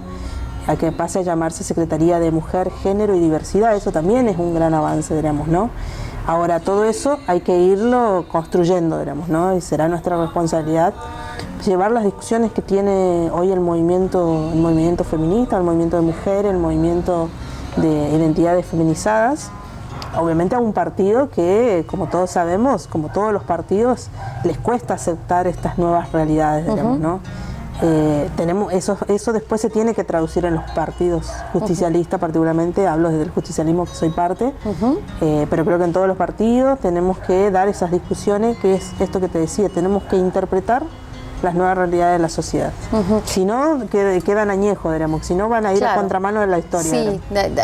a que pase a llamarse Secretaría de Mujer, Género y Diversidad. Eso también es un gran avance, diríamos, ¿no? Ahora, todo eso hay que irlo construyendo, diríamos, ¿no? Y será nuestra responsabilidad llevar las discusiones que tiene hoy el movimiento feminista, el movimiento de mujeres, el movimiento de identidades feminizadas, obviamente a un partido que, como todos sabemos, como todos los partidos, les cuesta aceptar estas nuevas realidades, digamos, ¿no? Tenemos eso después se tiene que traducir en los partidos justicialistas, particularmente hablo desde el justicialismo que soy parte, pero creo que en todos los partidos tenemos que dar esas discusiones, que es esto que te decía, tenemos que interpretar las nuevas realidades de la sociedad. Si no, quedan añejos, digamos, si no van a ir a contramano de la historia.
Sí,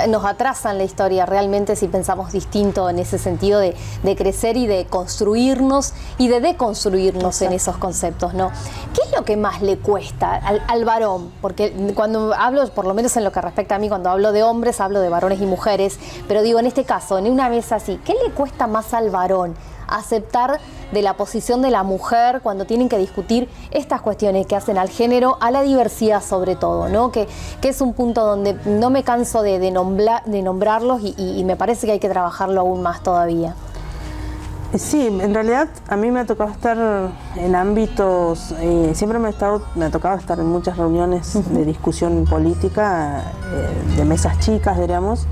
nos atrasan la historia realmente si pensamos distinto en ese sentido de crecer y de construirnos y de deconstruirnos en esos conceptos, ¿no? ¿Qué es lo que más le cuesta al varón? Porque cuando hablo, por lo menos en lo que respecta a mí, cuando hablo de hombres, hablo de varones y mujeres, pero digo, en este caso, en una mesa así, ¿qué le cuesta más al varón aceptar de la posición de la mujer cuando tienen que discutir estas cuestiones que hacen al género, a la diversidad sobre todo, ¿no? Que es un punto donde no me canso de nombrarlos y me parece que hay que trabajarlo aún más todavía?
Sí, en realidad a mí me ha tocado estar en ámbitos, siempre me ha tocado estar en muchas reuniones de discusión política, de mesas chicas, diríamos,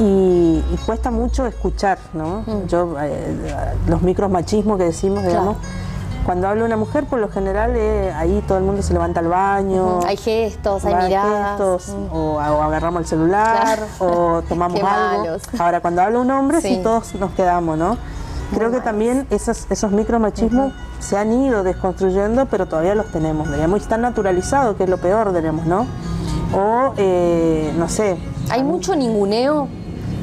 y cuesta mucho escuchar, ¿no? Yo, los micromachismos que decimos, digamos, cuando habla una mujer, por lo general, ahí todo el mundo se levanta al baño.
Hay gestos, hay miradas.
O agarramos el celular, o tomamos
Qué
algo.
malos.
Ahora, cuando habla un hombre, sí todos nos quedamos, ¿no? Creo que también esos micromachismos se han ido desconstruyendo, pero todavía los tenemos, digamos, y están naturalizados, que es lo peor, digamos, ¿no? O, no sé.
¿Hay mucho ninguneo?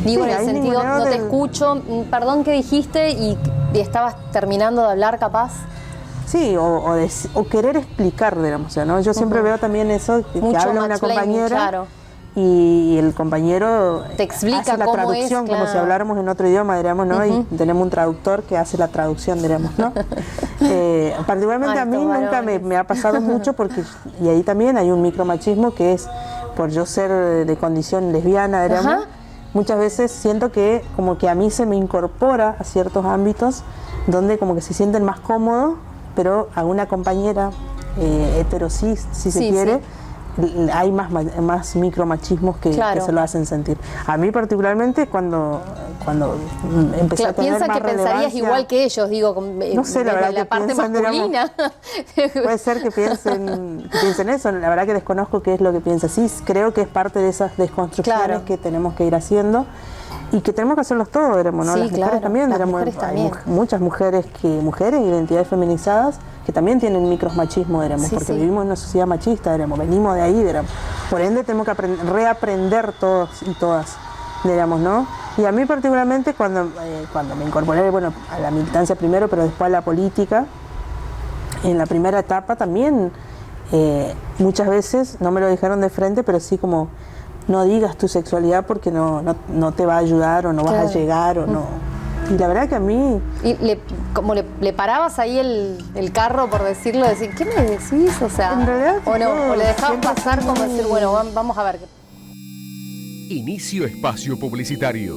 Digo,
Sí,
en el
hay
sentido,
ninguneo
no te escucho, perdón, ¿qué dijiste? Y estabas terminando de hablar, capaz.
Sí, o querer explicar, digamos, ¿no? Yo siempre veo también eso, que habla una compañera,
claro.
y el compañero
te explica
hace la
cómo
traducción,
es,
como
claro.
si habláramos en otro idioma, diríamos, ¿no? Y tenemos un traductor que hace la traducción, diríamos, ¿no? Particularmente a mí nunca me ha pasado mucho, porque y ahí también hay un micromachismo que es, por yo ser de condición lesbiana, diríamos, muchas veces siento que como que a mí se me incorpora a ciertos ámbitos donde como que se sienten más cómodos, pero a una compañera heterosis, si se quiere, hay más micromachismos que se lo hacen sentir. A mí particularmente cuando empecé a tener
piensa
más
que pensarías
relevancia,
igual que ellos, digo,
no sé, la verdad,
la
que
parte
piensan,
masculina.
Puede ser que piensen eso, la verdad que desconozco qué es lo que piensa. Sí, creo que es parte de esas desconstrucciones que tenemos que ir haciendo. Y que tenemos que hacerlos todos, digamos, ¿no?
Sí,
las mujeres también,
las
digamos,
mujeres
hay
también.
muchas mujeres, identidades feminizadas, que también tienen micromachismo, digamos, porque vivimos en una sociedad machista, digamos, venimos de ahí, digamos. Por ende tenemos que reaprender todos y todas, digamos, ¿no? Y a mí particularmente cuando me incorporé, bueno, a la militancia primero, pero después a la política, en la primera etapa también, muchas veces, no me lo dijeron de frente, pero sí como, no digas tu sexualidad porque no te va a ayudar o no vas a llegar o no. Y la verdad que a mí...
¿Y le parabas ahí el carro, por decirlo, decir, ¿qué me decís? O sea,
en realidad,
o no, o le dejabas
siempre
pasar como decir, bueno, vamos a ver.
Inicio espacio publicitario.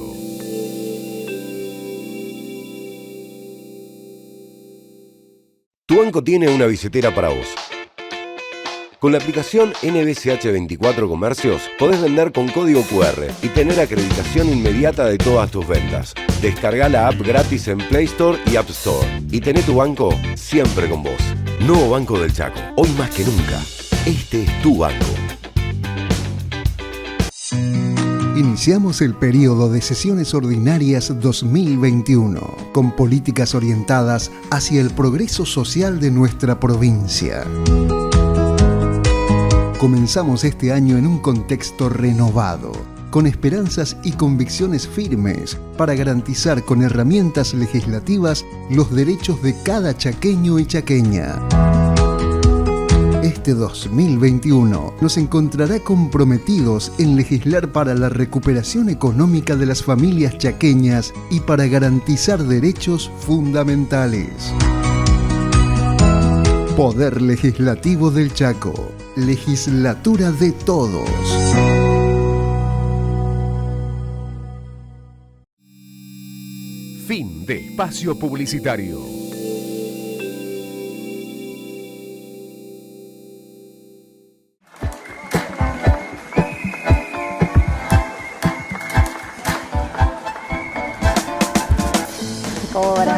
Tu banco tiene una billetera para vos. Con la aplicación NBCH24 Comercios podés vender con código QR y tener acreditación inmediata de todas tus ventas. Descarga la app gratis en Play Store y App Store y tené tu banco siempre con vos. Nuevo Banco del Chaco, hoy más que nunca. Este es tu banco.
Iniciamos el periodo de sesiones ordinarias 2021, con políticas orientadas hacia el progreso social de nuestra provincia. Comenzamos este año en un contexto renovado, con esperanzas y convicciones firmes para garantizar con herramientas legislativas los derechos de cada chaqueño y chaqueña. Este 2021 nos encontrará comprometidos en legislar para la recuperación económica de las familias chaqueñas y para garantizar derechos fundamentales. Poder Legislativo del Chaco. Legislatura de todos.
Fin de espacio publicitario.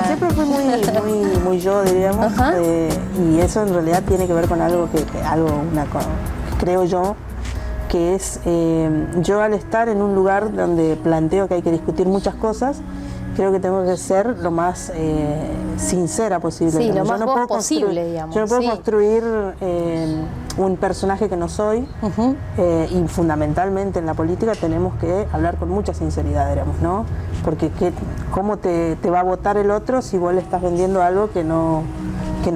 Siempre fui muy yo, diríamos, y eso en realidad tiene que ver con algo creo yo, que es yo al estar en un lugar donde planteo que hay que discutir muchas cosas, creo que tengo que ser lo más sincera posible.
Sí, lo
yo
más
no
vos
puedo
posible, digamos.
Yo no puedo construir un personaje que no soy, y fundamentalmente en la política tenemos que hablar con mucha sinceridad, digamos, ¿no? Porque ¿cómo te va a votar el otro si vos le estás vendiendo algo que no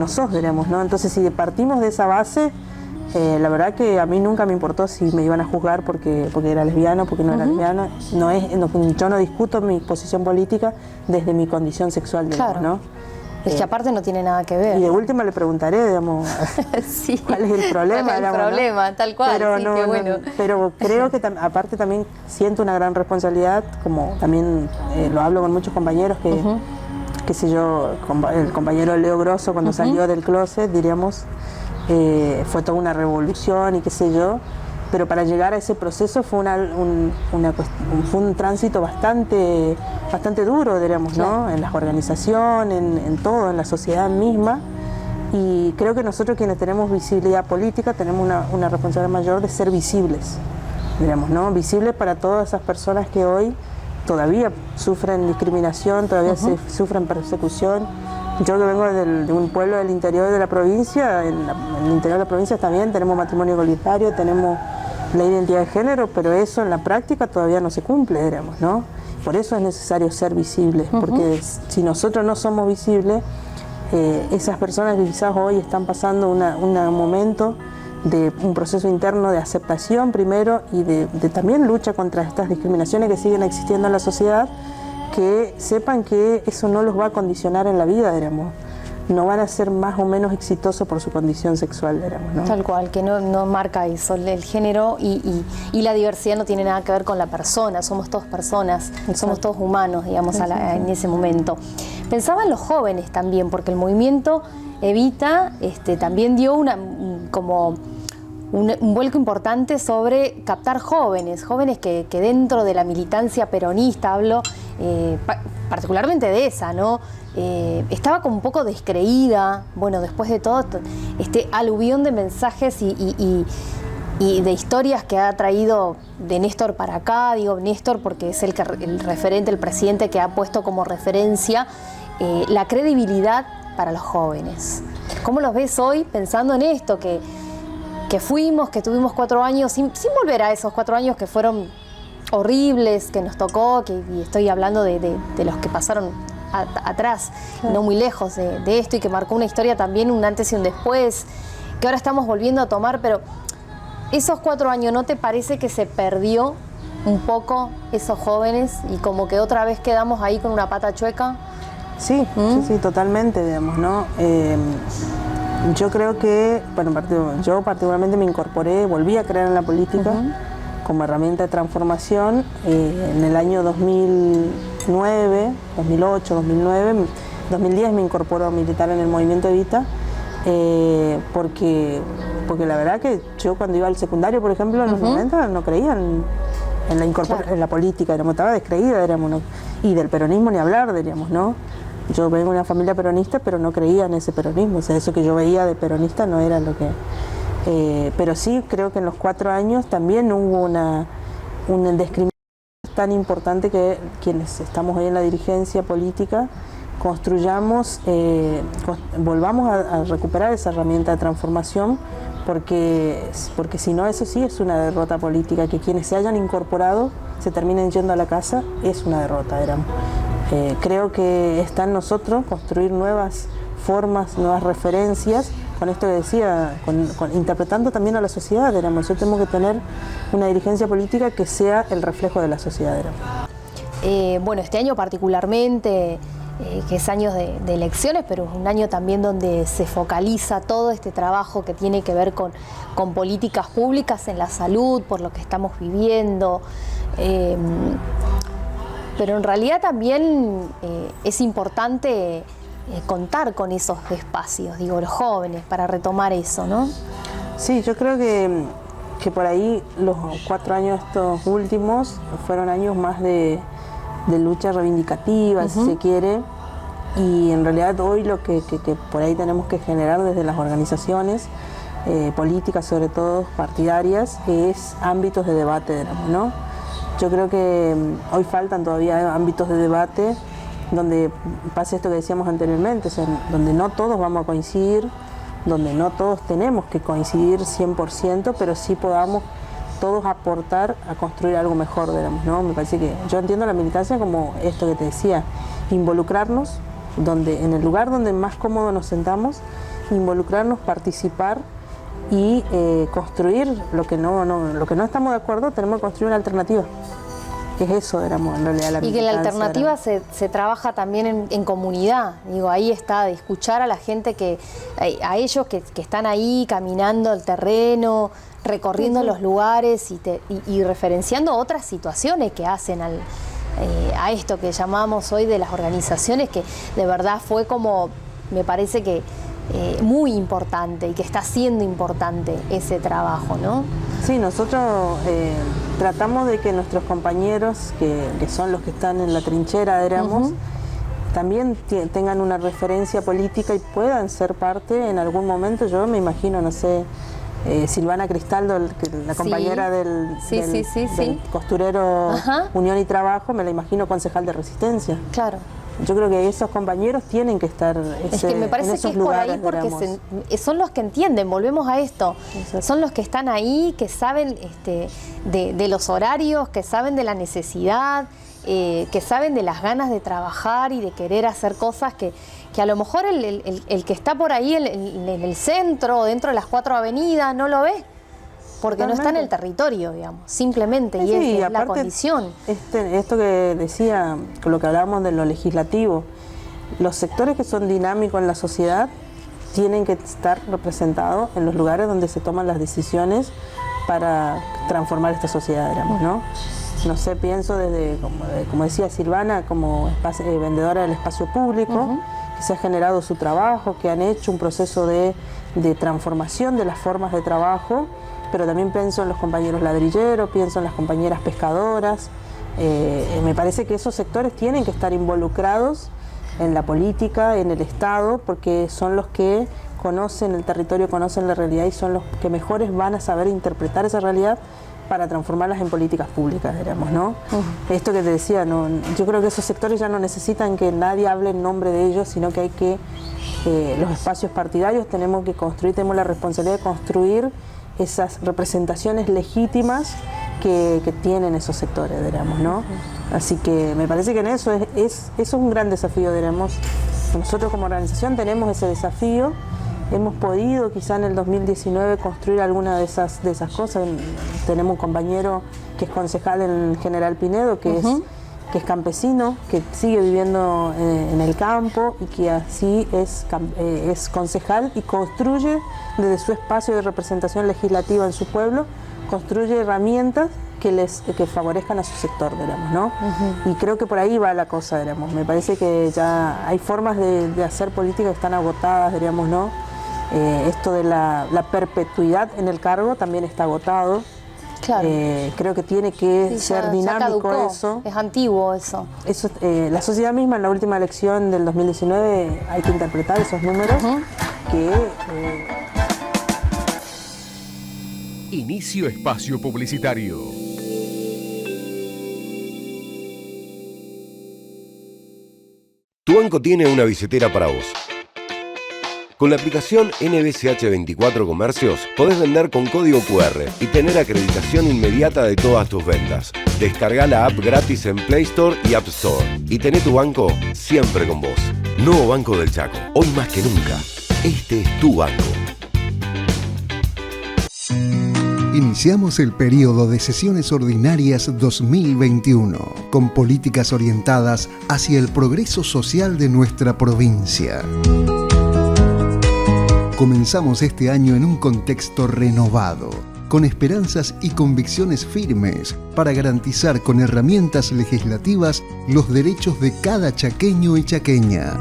sos, digamos, ¿no? Entonces, si partimos de esa base, la verdad que a mí nunca me importó si me iban a juzgar porque era lesbiana o porque no era lesbiana. Yo no discuto mi posición política desde mi condición sexual, digamos, ¿no?
Es que aparte no tiene nada que ver.
Y de última le preguntaré, digamos,
sí.
cuál es el problema.
¿Cuál es el problema? ¿No? Tal cual,
pero
sí, qué bueno.
Pero creo que aparte también siento una gran responsabilidad, como también lo hablo con muchos compañeros que, qué sé yo, el compañero Leo Grosso cuando salió del closet, diríamos, fue toda una revolución y qué sé yo. pero para llegar a ese proceso fue fue un tránsito bastante duro, diríamos, ¿no? En las organizaciones, en todo, en la sociedad misma. Y creo que nosotros quienes tenemos visibilidad política tenemos una responsabilidad mayor de ser visibles, digamos, ¿no? Visibles para todas esas personas que hoy todavía sufren discriminación, todavía sufren persecución. Yo que vengo de un pueblo del interior de la provincia, en el interior de la provincia está bien, tenemos matrimonio igualitario, tenemos la identidad de género, pero eso en la práctica todavía no se cumple, digamos, ¿no? Por eso es necesario ser visibles, porque si nosotros no somos visibles, esas personas que quizás hoy están pasando un momento de un proceso interno de aceptación primero y de también lucha contra estas discriminaciones que siguen existiendo en la sociedad, que sepan que eso no los va a condicionar en la vida, digamos. No van a ser más o menos exitosos por su condición sexual, digamos, ¿no?
Tal cual, que no marca eso, el género y la diversidad no tiene nada que ver con la persona, somos todos personas, somos todos humanos, digamos, en ese momento. Pensaba en los jóvenes también, porque el movimiento Evita también dio un vuelco importante sobre captar jóvenes que dentro de la militancia peronista, hablo particularmente de esa, ¿no? Estaba como un poco descreída, bueno, después de todo este aluvión de mensajes y de historias que ha traído de Néstor para acá, digo Néstor porque es el referente, el presidente que ha puesto como referencia la credibilidad para los jóvenes. ¿Cómo los ves hoy pensando en esto, que tuvimos 4 años, sin volver a esos 4 años que fueron horribles, que nos tocó, y estoy hablando de los que pasaron atrás, no muy lejos de esto, y que marcó una historia también, un antes y un después, que ahora estamos volviendo a tomar, pero esos 4 años, ¿no te parece que se perdió un poco esos jóvenes y como que otra vez quedamos ahí con una pata chueca?
Sí, sí, totalmente, digamos, ¿no? Yo creo que, bueno, yo particularmente me incorporé, volví a creer en la política como herramienta de transformación en el año 2009, 2008, 2009, 2010 me incorporó a militar en el movimiento Evita, porque la verdad que yo cuando iba al secundario, por ejemplo, en los 90 no creía en la política, estaba descreída, digamos, y del peronismo ni hablar, diríamos, ¿no? Yo vengo de una familia peronista, pero no creía en ese peronismo, o sea, eso que yo veía de peronista no era lo que... pero sí creo que en los 4 años también hubo una discriminación tan importante que quienes estamos hoy en la dirigencia política construyamos, volvamos a recuperar esa herramienta de transformación, porque si no, eso sí es una derrota política, que quienes se hayan incorporado se terminen yendo a la casa, es una derrota, creo que está en nosotros construir nuevas formas, nuevas referencias, con esto que decía, interpretando también a la sociedad, nosotros tenemos que tener una dirigencia política que sea el reflejo de la sociedad.
Bueno, este año particularmente, que es año de elecciones, pero es un año también donde se focaliza todo este trabajo que tiene que ver con políticas públicas en la salud, por lo que estamos viviendo. Pero en realidad también es importante contar con esos espacios, digo, los jóvenes, para retomar eso, ¿no?
Sí, yo creo que por ahí los 4 años estos últimos fueron años más de lucha reivindicativa, si se quiere, y en realidad hoy lo que por ahí tenemos que generar desde las organizaciones políticas, sobre todo partidarias, es ámbitos de debate, ¿no? Yo creo que hoy faltan todavía ámbitos de debate donde pase esto que decíamos anteriormente, o sea, donde no todos vamos a coincidir, donde no todos tenemos que coincidir 100%, pero sí podamos todos aportar a construir algo mejor, digamos, ¿no? Me parece que yo entiendo la militancia como esto que te decía, involucrarnos, en el lugar donde más cómodo nos sentamos, involucrarnos, participar y construir lo que no estamos de acuerdo, tenemos que construir una alternativa. Que es eso, en realidad, la militancia.
Y que la alternativa se trabaja también en comunidad. Digo, ahí está, de escuchar a la gente, a ellos que están ahí caminando el terreno, recorriendo los lugares y referenciando otras situaciones que hacen a esto que llamamos hoy de las organizaciones, que de verdad fue como, me parece que muy importante y que está siendo importante ese trabajo, ¿no?
Sí, nosotros tratamos de que nuestros compañeros, que son los que están en la trinchera, digamos, también tengan una referencia política y puedan ser parte en algún momento. Yo me imagino, no sé, Silvana Cristaldo, la compañera del costurero Unión y Trabajo, me la imagino concejal de Resistencia.
Claro.
Yo creo que esos compañeros tienen que estar
es que me parece
en esos
que es por
lugares,
ahí porque son los que entienden, volvemos a esto. Exacto. Son los que están ahí, que saben de los horarios, que saben de la necesidad, que saben de las ganas de trabajar y de querer hacer cosas que a lo mejor el que está por ahí en el centro o dentro de las 4 avenidas no lo ve. Porque totalmente. No está en el territorio, digamos, simplemente,
sí,
y es
aparte,
la condición.
Esto que decía, con lo que hablábamos de lo legislativo, los sectores que son dinámicos en la sociedad tienen que estar representados en los lugares donde se toman las decisiones para transformar esta sociedad, digamos, ¿no? No sé, pienso desde, como decía Silvana, como vendedora del espacio público, que se ha generado su trabajo, que han hecho un proceso de transformación de las formas de trabajo, pero también pienso en los compañeros ladrilleros, pienso en las compañeras pescadoras. Me parece que esos sectores tienen que estar involucrados en la política, en el Estado, porque son los que conocen el territorio, conocen la realidad y son los que mejores van a saber interpretar esa realidad para transformarlas en políticas públicas, digamos, ¿no? Esto que te decía, yo creo que esos sectores ya no necesitan que nadie hable en nombre de ellos, sino que hay que, los espacios partidarios tenemos que construir, tenemos la responsabilidad de construir esas representaciones legítimas que tienen esos sectores, digamos, ¿no? Así que me parece que en eso eso es un gran desafío, digamos. Nosotros como organización tenemos ese desafío. Hemos podido quizá en el 2019 construir alguna de esas cosas. Tenemos un compañero que es concejal en General Pinedo, que es campesino, que sigue viviendo en el campo y que así es concejal y construye desde su espacio de representación legislativa en su pueblo, construye herramientas que favorezcan a su sector, digamos, ¿no? Y creo que por ahí va la cosa, digamos. Me parece que ya hay formas de hacer política que están agotadas, digamos, ¿no? Esto de la perpetuidad en el cargo también está agotado. Claro. Creo que tiene que ser dinámico eso.
Es antiguo eso.
La sociedad misma en la última elección del 2019 hay que interpretar esos números
Inicio espacio publicitario.
Tu banco tiene una billetera para vos. Con la aplicación NBCH 24 Comercios podés vender con código QR y tener acreditación inmediata de todas tus ventas. Descarga la app gratis en Play Store y App Store y tené tu banco siempre con vos. Nuevo Banco del Chaco, hoy más que nunca. Este es tu banco.
Iniciamos el periodo de sesiones ordinarias 2021, con políticas orientadas hacia el progreso social de nuestra provincia. Comenzamos este año en un contexto renovado, con esperanzas y convicciones firmes para garantizar con herramientas legislativas los derechos de cada chaqueño y chaqueña.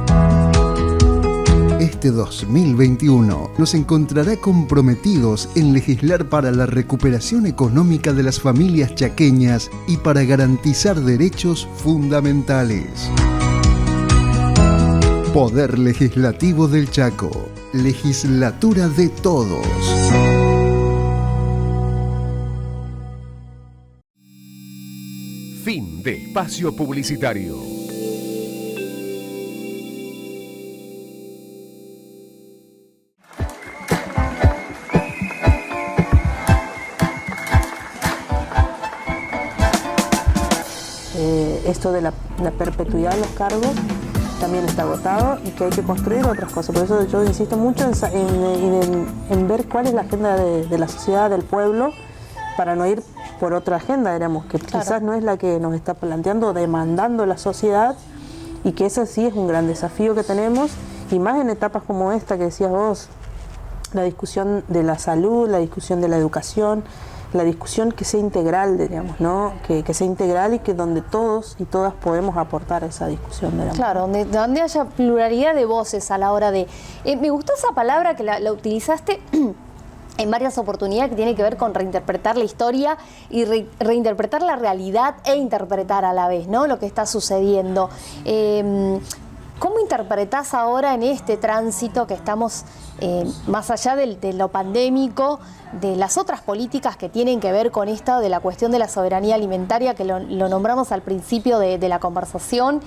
Este 2021 nos encontrará comprometidos en legislar para la recuperación económica de las familias chaqueñas y para garantizar derechos fundamentales. Poder Legislativo del Chaco. Legislatura de todos.
Fin de espacio publicitario.
Esto de la perpetuidad de los cargos también está agotado y que hay que construir otras cosas. Por eso yo insisto mucho en ver cuál es la agenda de la sociedad, del pueblo, para no ir por otra agenda, digamos, que quizás no es la que nos está planteando, demandando la sociedad, y que ese sí es un gran desafío que tenemos, y más en etapas como esta que decías vos, la discusión de la salud, la discusión de la educación, la discusión que sea integral, digamos, ¿no? Que sea integral y que donde todos y todas podemos aportar a esa discusión, digamos.
Claro, donde haya pluralidad de voces a la hora de... me gustó esa palabra que la utilizaste en varias oportunidades, que tiene que ver con reinterpretar la historia y reinterpretar la realidad e interpretar a la vez, ¿no?, lo que está sucediendo. ¿Cómo interpretás ahora en este tránsito que estamos, más allá de lo pandémico, de las otras políticas que tienen que ver con esto de la cuestión de la soberanía alimentaria, que lo nombramos al principio de la conversación?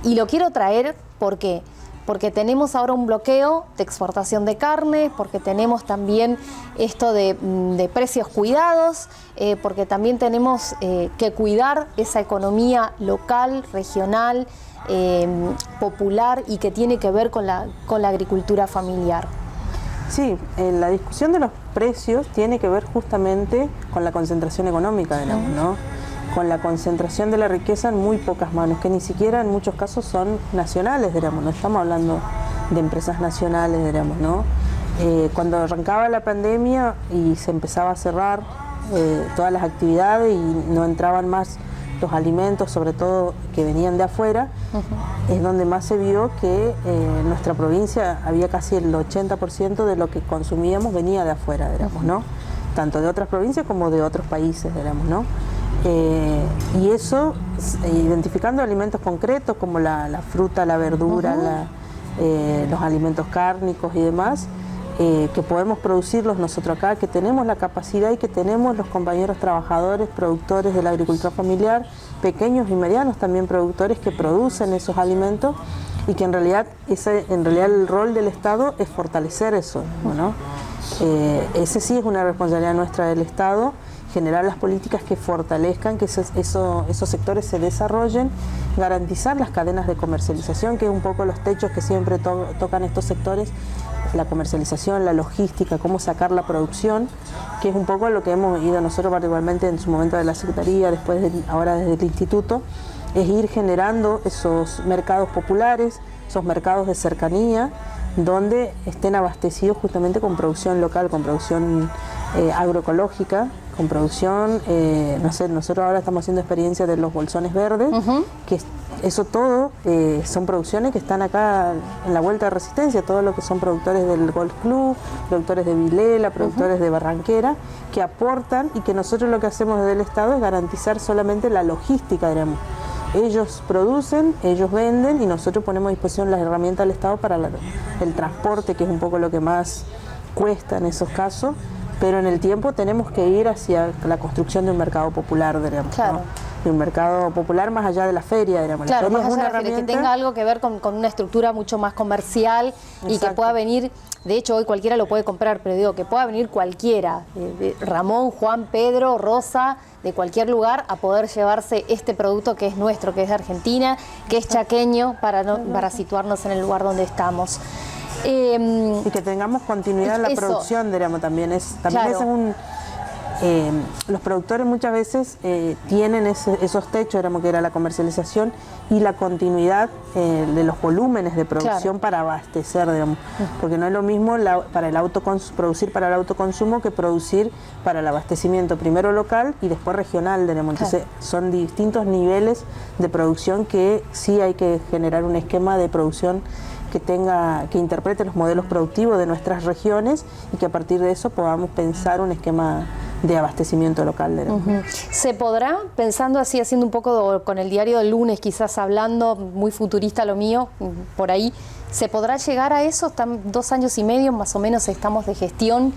Y lo quiero traer, ¿por qué? Porque tenemos ahora un bloqueo de exportación de carne, porque tenemos también esto de precios cuidados, porque también tenemos que cuidar esa economía local, regional, popular, y que tiene que ver con la agricultura familiar.
Sí, la discusión de los precios tiene que ver justamente con la concentración económica, digamos, ¿no? Con la concentración de la riqueza en muy pocas manos, que ni siquiera en muchos casos son nacionales, digamos, no estamos hablando de empresas nacionales, digamos, ¿no? Cuando arrancaba la pandemia y se empezaba a cerrar todas las actividades y no entraban más los alimentos, sobre todo que venían de afuera, es donde más se vio que en nuestra provincia había casi el 80% de lo que consumíamos venía de afuera, digamos, ¿no? Tanto de otras provincias como de otros países, digamos, ¿no? Y eso, identificando alimentos concretos como la fruta, la verdura, los alimentos cárnicos y demás, que podemos producirlos nosotros acá, que tenemos la capacidad y que tenemos los compañeros trabajadores, productores de la agricultura familiar, pequeños y medianos también productores que producen esos alimentos, y que en realidad el rol del Estado es fortalecer eso, ¿no? Ese sí es una responsabilidad nuestra del Estado, generar las políticas que fortalezcan, que esos sectores se desarrollen, garantizar las cadenas de comercialización, que es un poco los techos que siempre tocan estos sectores, la comercialización, la logística, cómo sacar la producción, que es un poco lo que hemos ido nosotros particularmente en su momento de la Secretaría, ahora desde el Instituto, es ir generando esos mercados populares, esos mercados de cercanía, donde estén abastecidos justamente con producción local, con producción agroecológica, con producción, no sé, nosotros ahora estamos haciendo experiencia de los bolsones verdes, que eso todo son producciones que están acá en la Vuelta de Resistencia, todo lo que son productores del Golf Club, productores de Vilela, productores de Barranquera, que aportan, y que nosotros lo que hacemos desde el Estado es garantizar solamente la logística, digamos. Ellos producen, ellos venden, y nosotros ponemos a disposición las herramientas del Estado para el transporte, que es un poco lo que más cuesta en esos casos, pero en el tiempo tenemos que ir hacia la construcción de un mercado popular, digamos,
claro,
¿no? De un mercado popular más allá de la feria, digamos.
Claro,
la feria
más
es
allá
una
de la feria,
herramienta
que tenga algo que ver con una estructura mucho más comercial. Exacto. Y que pueda venir, de hecho hoy cualquiera lo puede comprar, pero digo, que pueda venir cualquiera, Ramón, Juan, Pedro, Rosa, de cualquier lugar, a poder llevarse este producto que es nuestro, que es de Argentina, que es chaqueño, para situarnos en el lugar donde estamos.
Y que tengamos continuidad en la producción, digamos, también claro. Es un... los productores muchas veces tienen esos techos, digamos, que era la comercialización y la continuidad de los volúmenes de producción, claro, para abastecer, digamos, porque no es lo mismo producir para el autoconsumo que producir para el abastecimiento, primero local y después regional, digamos. Entonces, claro, son distintos niveles de producción que sí hay que generar un esquema de producción que interprete los modelos productivos de nuestras regiones, y que a partir de eso podamos pensar un esquema de abastecimiento local.
¿Se podrá, pensando así, haciendo un poco con el diario del lunes, quizás hablando, muy futurista lo mío, por ahí, ¿se podrá llegar a eso? Están 2 años y medio más o menos, estamos de gestión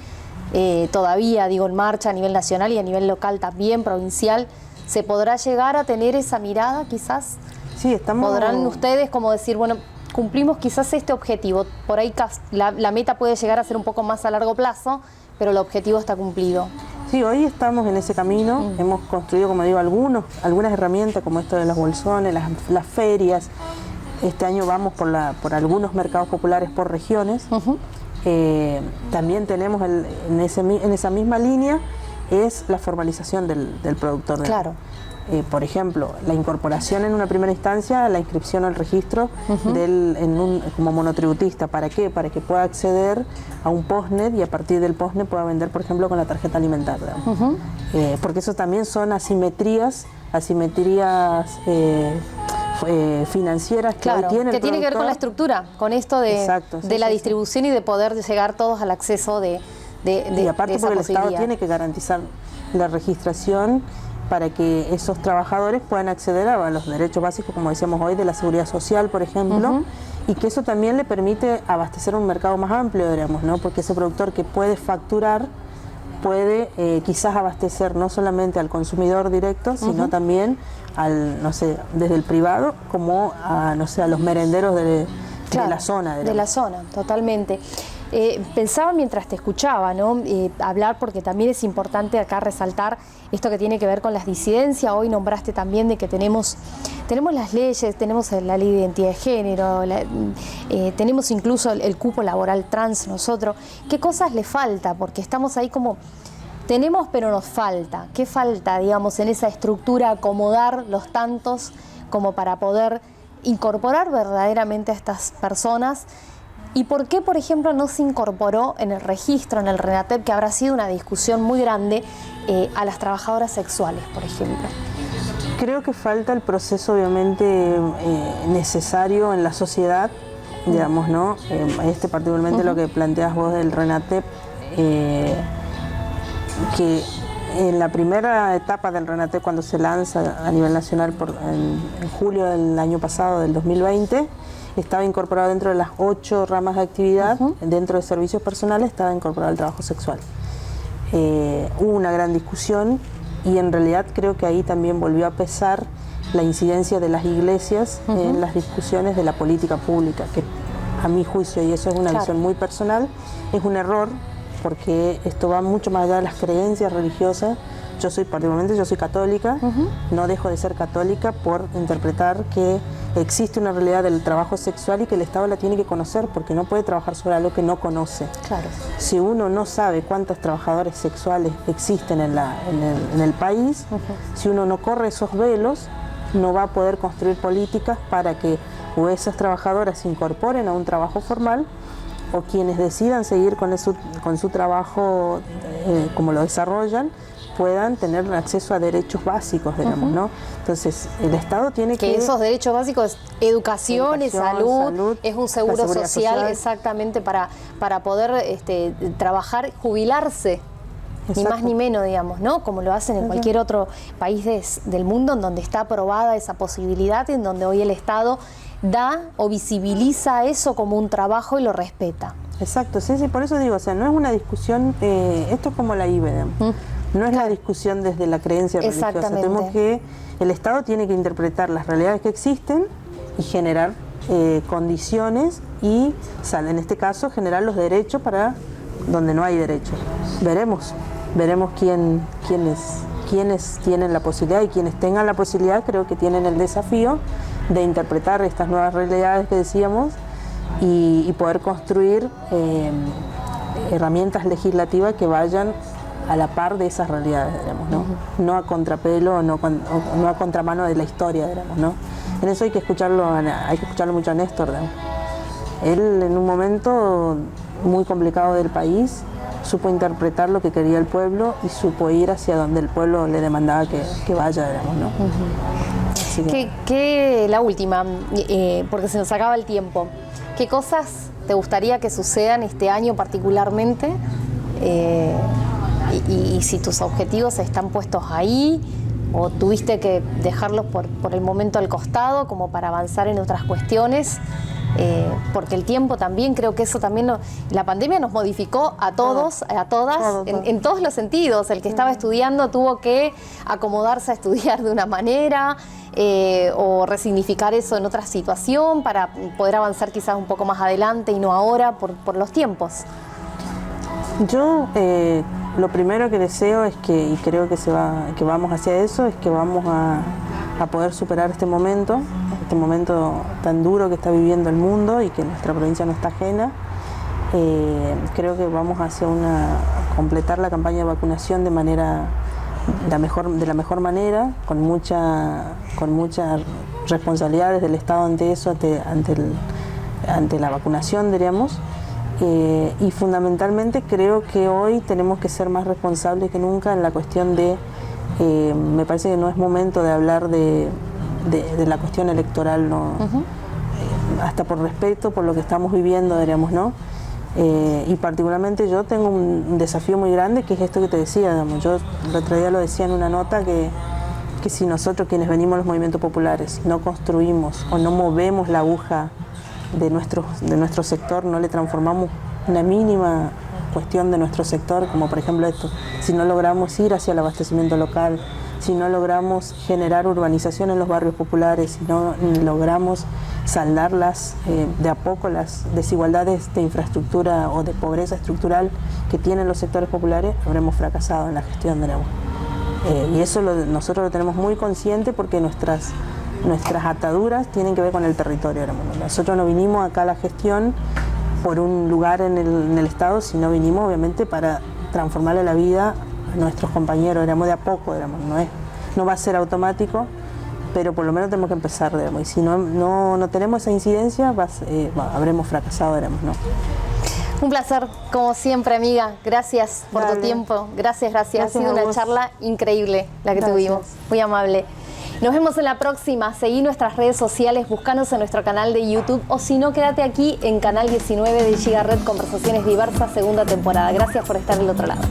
todavía, digo, en marcha a nivel nacional y a nivel local también, provincial. ¿Se podrá llegar a tener esa mirada quizás?
Sí, estamos...
¿Podrán ustedes como decir, bueno, cumplimos quizás este objetivo? Por ahí la meta puede llegar a ser un poco más a largo plazo, pero el objetivo está cumplido.
Sí, hoy estamos en ese camino, hemos construido, como digo, algunas herramientas como esto de los bolsones, las ferias. Este año vamos por algunos mercados populares por regiones. También tenemos en esa misma línea es la formalización del productor. Claro. Por ejemplo, la incorporación en una primera instancia, la inscripción al registro como monotributista. ¿Para qué? Para que pueda acceder a un postnet y a partir del postnet pueda vender, por ejemplo, con la tarjeta alimentaria. Porque eso también son asimetrías financieras que
claro,
hoy tiene el
que tiene que ver con la estructura, con esto de la distribución y de poder llegar todos al acceso de
y aparte porque el Estado tiene que garantizar la registración para que esos trabajadores puedan acceder a los derechos básicos, como decíamos hoy, de la seguridad social, por ejemplo, y que eso también le permite abastecer un mercado más amplio, digamos, ¿no? Porque ese productor que puede facturar puede quizás abastecer no solamente al consumidor directo, sino también al, no sé, desde el privado, como a, no sé, a los merenderos de la zona. Digamos.
De la zona, totalmente. Pensaba mientras te escuchaba, ¿no? Hablar, porque también es importante acá resaltar esto que tiene que ver con las disidencias. Hoy nombraste también de que tenemos las leyes, tenemos la ley de identidad de género, tenemos incluso el cupo laboral trans nosotros. ¿Qué cosas le falta? Porque estamos ahí como, tenemos pero nos falta. ¿Qué falta, digamos, en esa estructura acomodar los tantos como para poder incorporar verdaderamente a estas personas? ¿Y por qué, por ejemplo, no se incorporó en el registro, en el RENATEP, que habrá sido una discusión muy grande, a las trabajadoras sexuales, por ejemplo?
Creo que falta el proceso, obviamente, necesario en la sociedad, digamos, ¿no? Particularmente lo que planteas vos del RENATEP, que en la primera etapa del RENATEP, cuando se lanza a nivel nacional en julio del año pasado, del 2020, estaba incorporado dentro de las 8 ramas de actividad, dentro de servicios personales estaba incorporado el trabajo sexual. Hubo una gran discusión y en realidad creo que ahí también volvió a pesar la incidencia de las iglesias en las discusiones de la política pública, que a mi juicio, y eso es una visión muy personal, es un error, porque esto va mucho más allá de las creencias religiosas. Particularmente yo soy católica, no dejo de ser católica por interpretar que existe una realidad del trabajo sexual y que el Estado la tiene que conocer, porque no puede trabajar sobre algo que no conoce.
Claro.
Si uno no sabe cuántos trabajadores sexuales existen en el país, si uno no corre esos velos, no va a poder construir políticas para que o esas trabajadoras se incorporen a un trabajo formal, o quienes decidan seguir con su trabajo como lo desarrollan, puedan tener acceso a derechos básicos, digamos, ¿no? Entonces, el Estado tiene que...
esos derechos básicos, educación, salud, es un seguro social, exactamente, para poder trabajar, jubilarse, ni más ni menos, digamos, ¿no? Como lo hacen en cualquier otro país del mundo, en donde está aprobada esa posibilidad, en donde hoy el Estado da o visibiliza eso como un trabajo y lo respeta.
Exacto, sí, por eso digo, o sea, no es una discusión, esto es como la IBE, no es la discusión desde la creencia religiosa. El Estado tiene que interpretar las realidades que existen y generar condiciones y, en este caso, generar los derechos para donde no hay derechos. Veremos quiénes tienen la posibilidad, y quienes tengan la posibilidad creo que tienen el desafío de interpretar estas nuevas realidades que decíamos y poder construir herramientas legislativas que vayan a la par de esas realidades, digamos, ¿no? No a contrapelo, no a contramano de la historia, digamos, ¿no? En eso hay que escucharlo mucho a Néstor, digamos. Él, en un momento muy complicado del país, supo interpretar lo que quería el pueblo y supo ir hacia donde el pueblo le demandaba que vaya, digamos, ¿no?
La última, porque se nos acaba el tiempo. ¿Qué cosas te gustaría que sucedan este año particularmente? Y si tus objetivos están puestos ahí o tuviste que dejarlos por el momento al costado como para avanzar en otras cuestiones, porque el tiempo también, creo que eso también, la pandemia nos modificó a todos, a todas, en todos los sentidos. El que estaba estudiando tuvo que acomodarse a estudiar de una manera, o resignificar eso en otra situación para poder avanzar quizás un poco más adelante y no ahora por los tiempos.
Yo lo primero que deseo es y creo que vamos hacia eso, es que vamos a poder superar este momento tan duro que está viviendo el mundo y que nuestra provincia no está ajena. Creo que vamos hacia completar la campaña de vacunación de la mejor manera, con mucha responsabilidad desde el Estado ante eso, ante la vacunación, diríamos. Y fundamentalmente creo que hoy tenemos que ser más responsables que nunca en la cuestión me parece que no es momento de hablar de la cuestión electoral, ¿no? Hasta por respeto por lo que estamos viviendo, diríamos, ¿no? Y particularmente yo tengo un desafío muy grande, que es esto que te decía, digamos. Yo el otro día lo decía en una nota, que si nosotros, quienes venimos de los movimientos populares, no construimos o no movemos la aguja de nuestro sector, no le transformamos una mínima cuestión de nuestro sector, como por ejemplo esto, si no logramos ir hacia el abastecimiento local, si no logramos generar urbanización en los barrios populares, si no logramos saldar de a poco las desigualdades de infraestructura o de pobreza estructural que tienen los sectores populares, habremos fracasado en la gestión del agua. Y eso nosotros lo tenemos muy consciente, porque nuestras ataduras tienen que ver con el territorio. Nosotros no vinimos acá a la gestión por un lugar en el Estado, sino vinimos obviamente para transformarle la vida a nuestros compañeros. De a poco, no va a ser automático, pero por lo menos tenemos que empezar, y si no tenemos esa incidencia, habremos fracasado, ¿no?
Un placer, como siempre, amiga. Gracias por tu tiempo. Gracias. Ha sido una charla increíble la que tuvimos. Muy amable. Nos vemos en la próxima. Seguí nuestras redes sociales, búscanos en nuestro canal de YouTube, o si no, quédate aquí en Canal 19 de Giga Red, Conversaciones Diversas, segunda temporada. Gracias por estar del otro lado.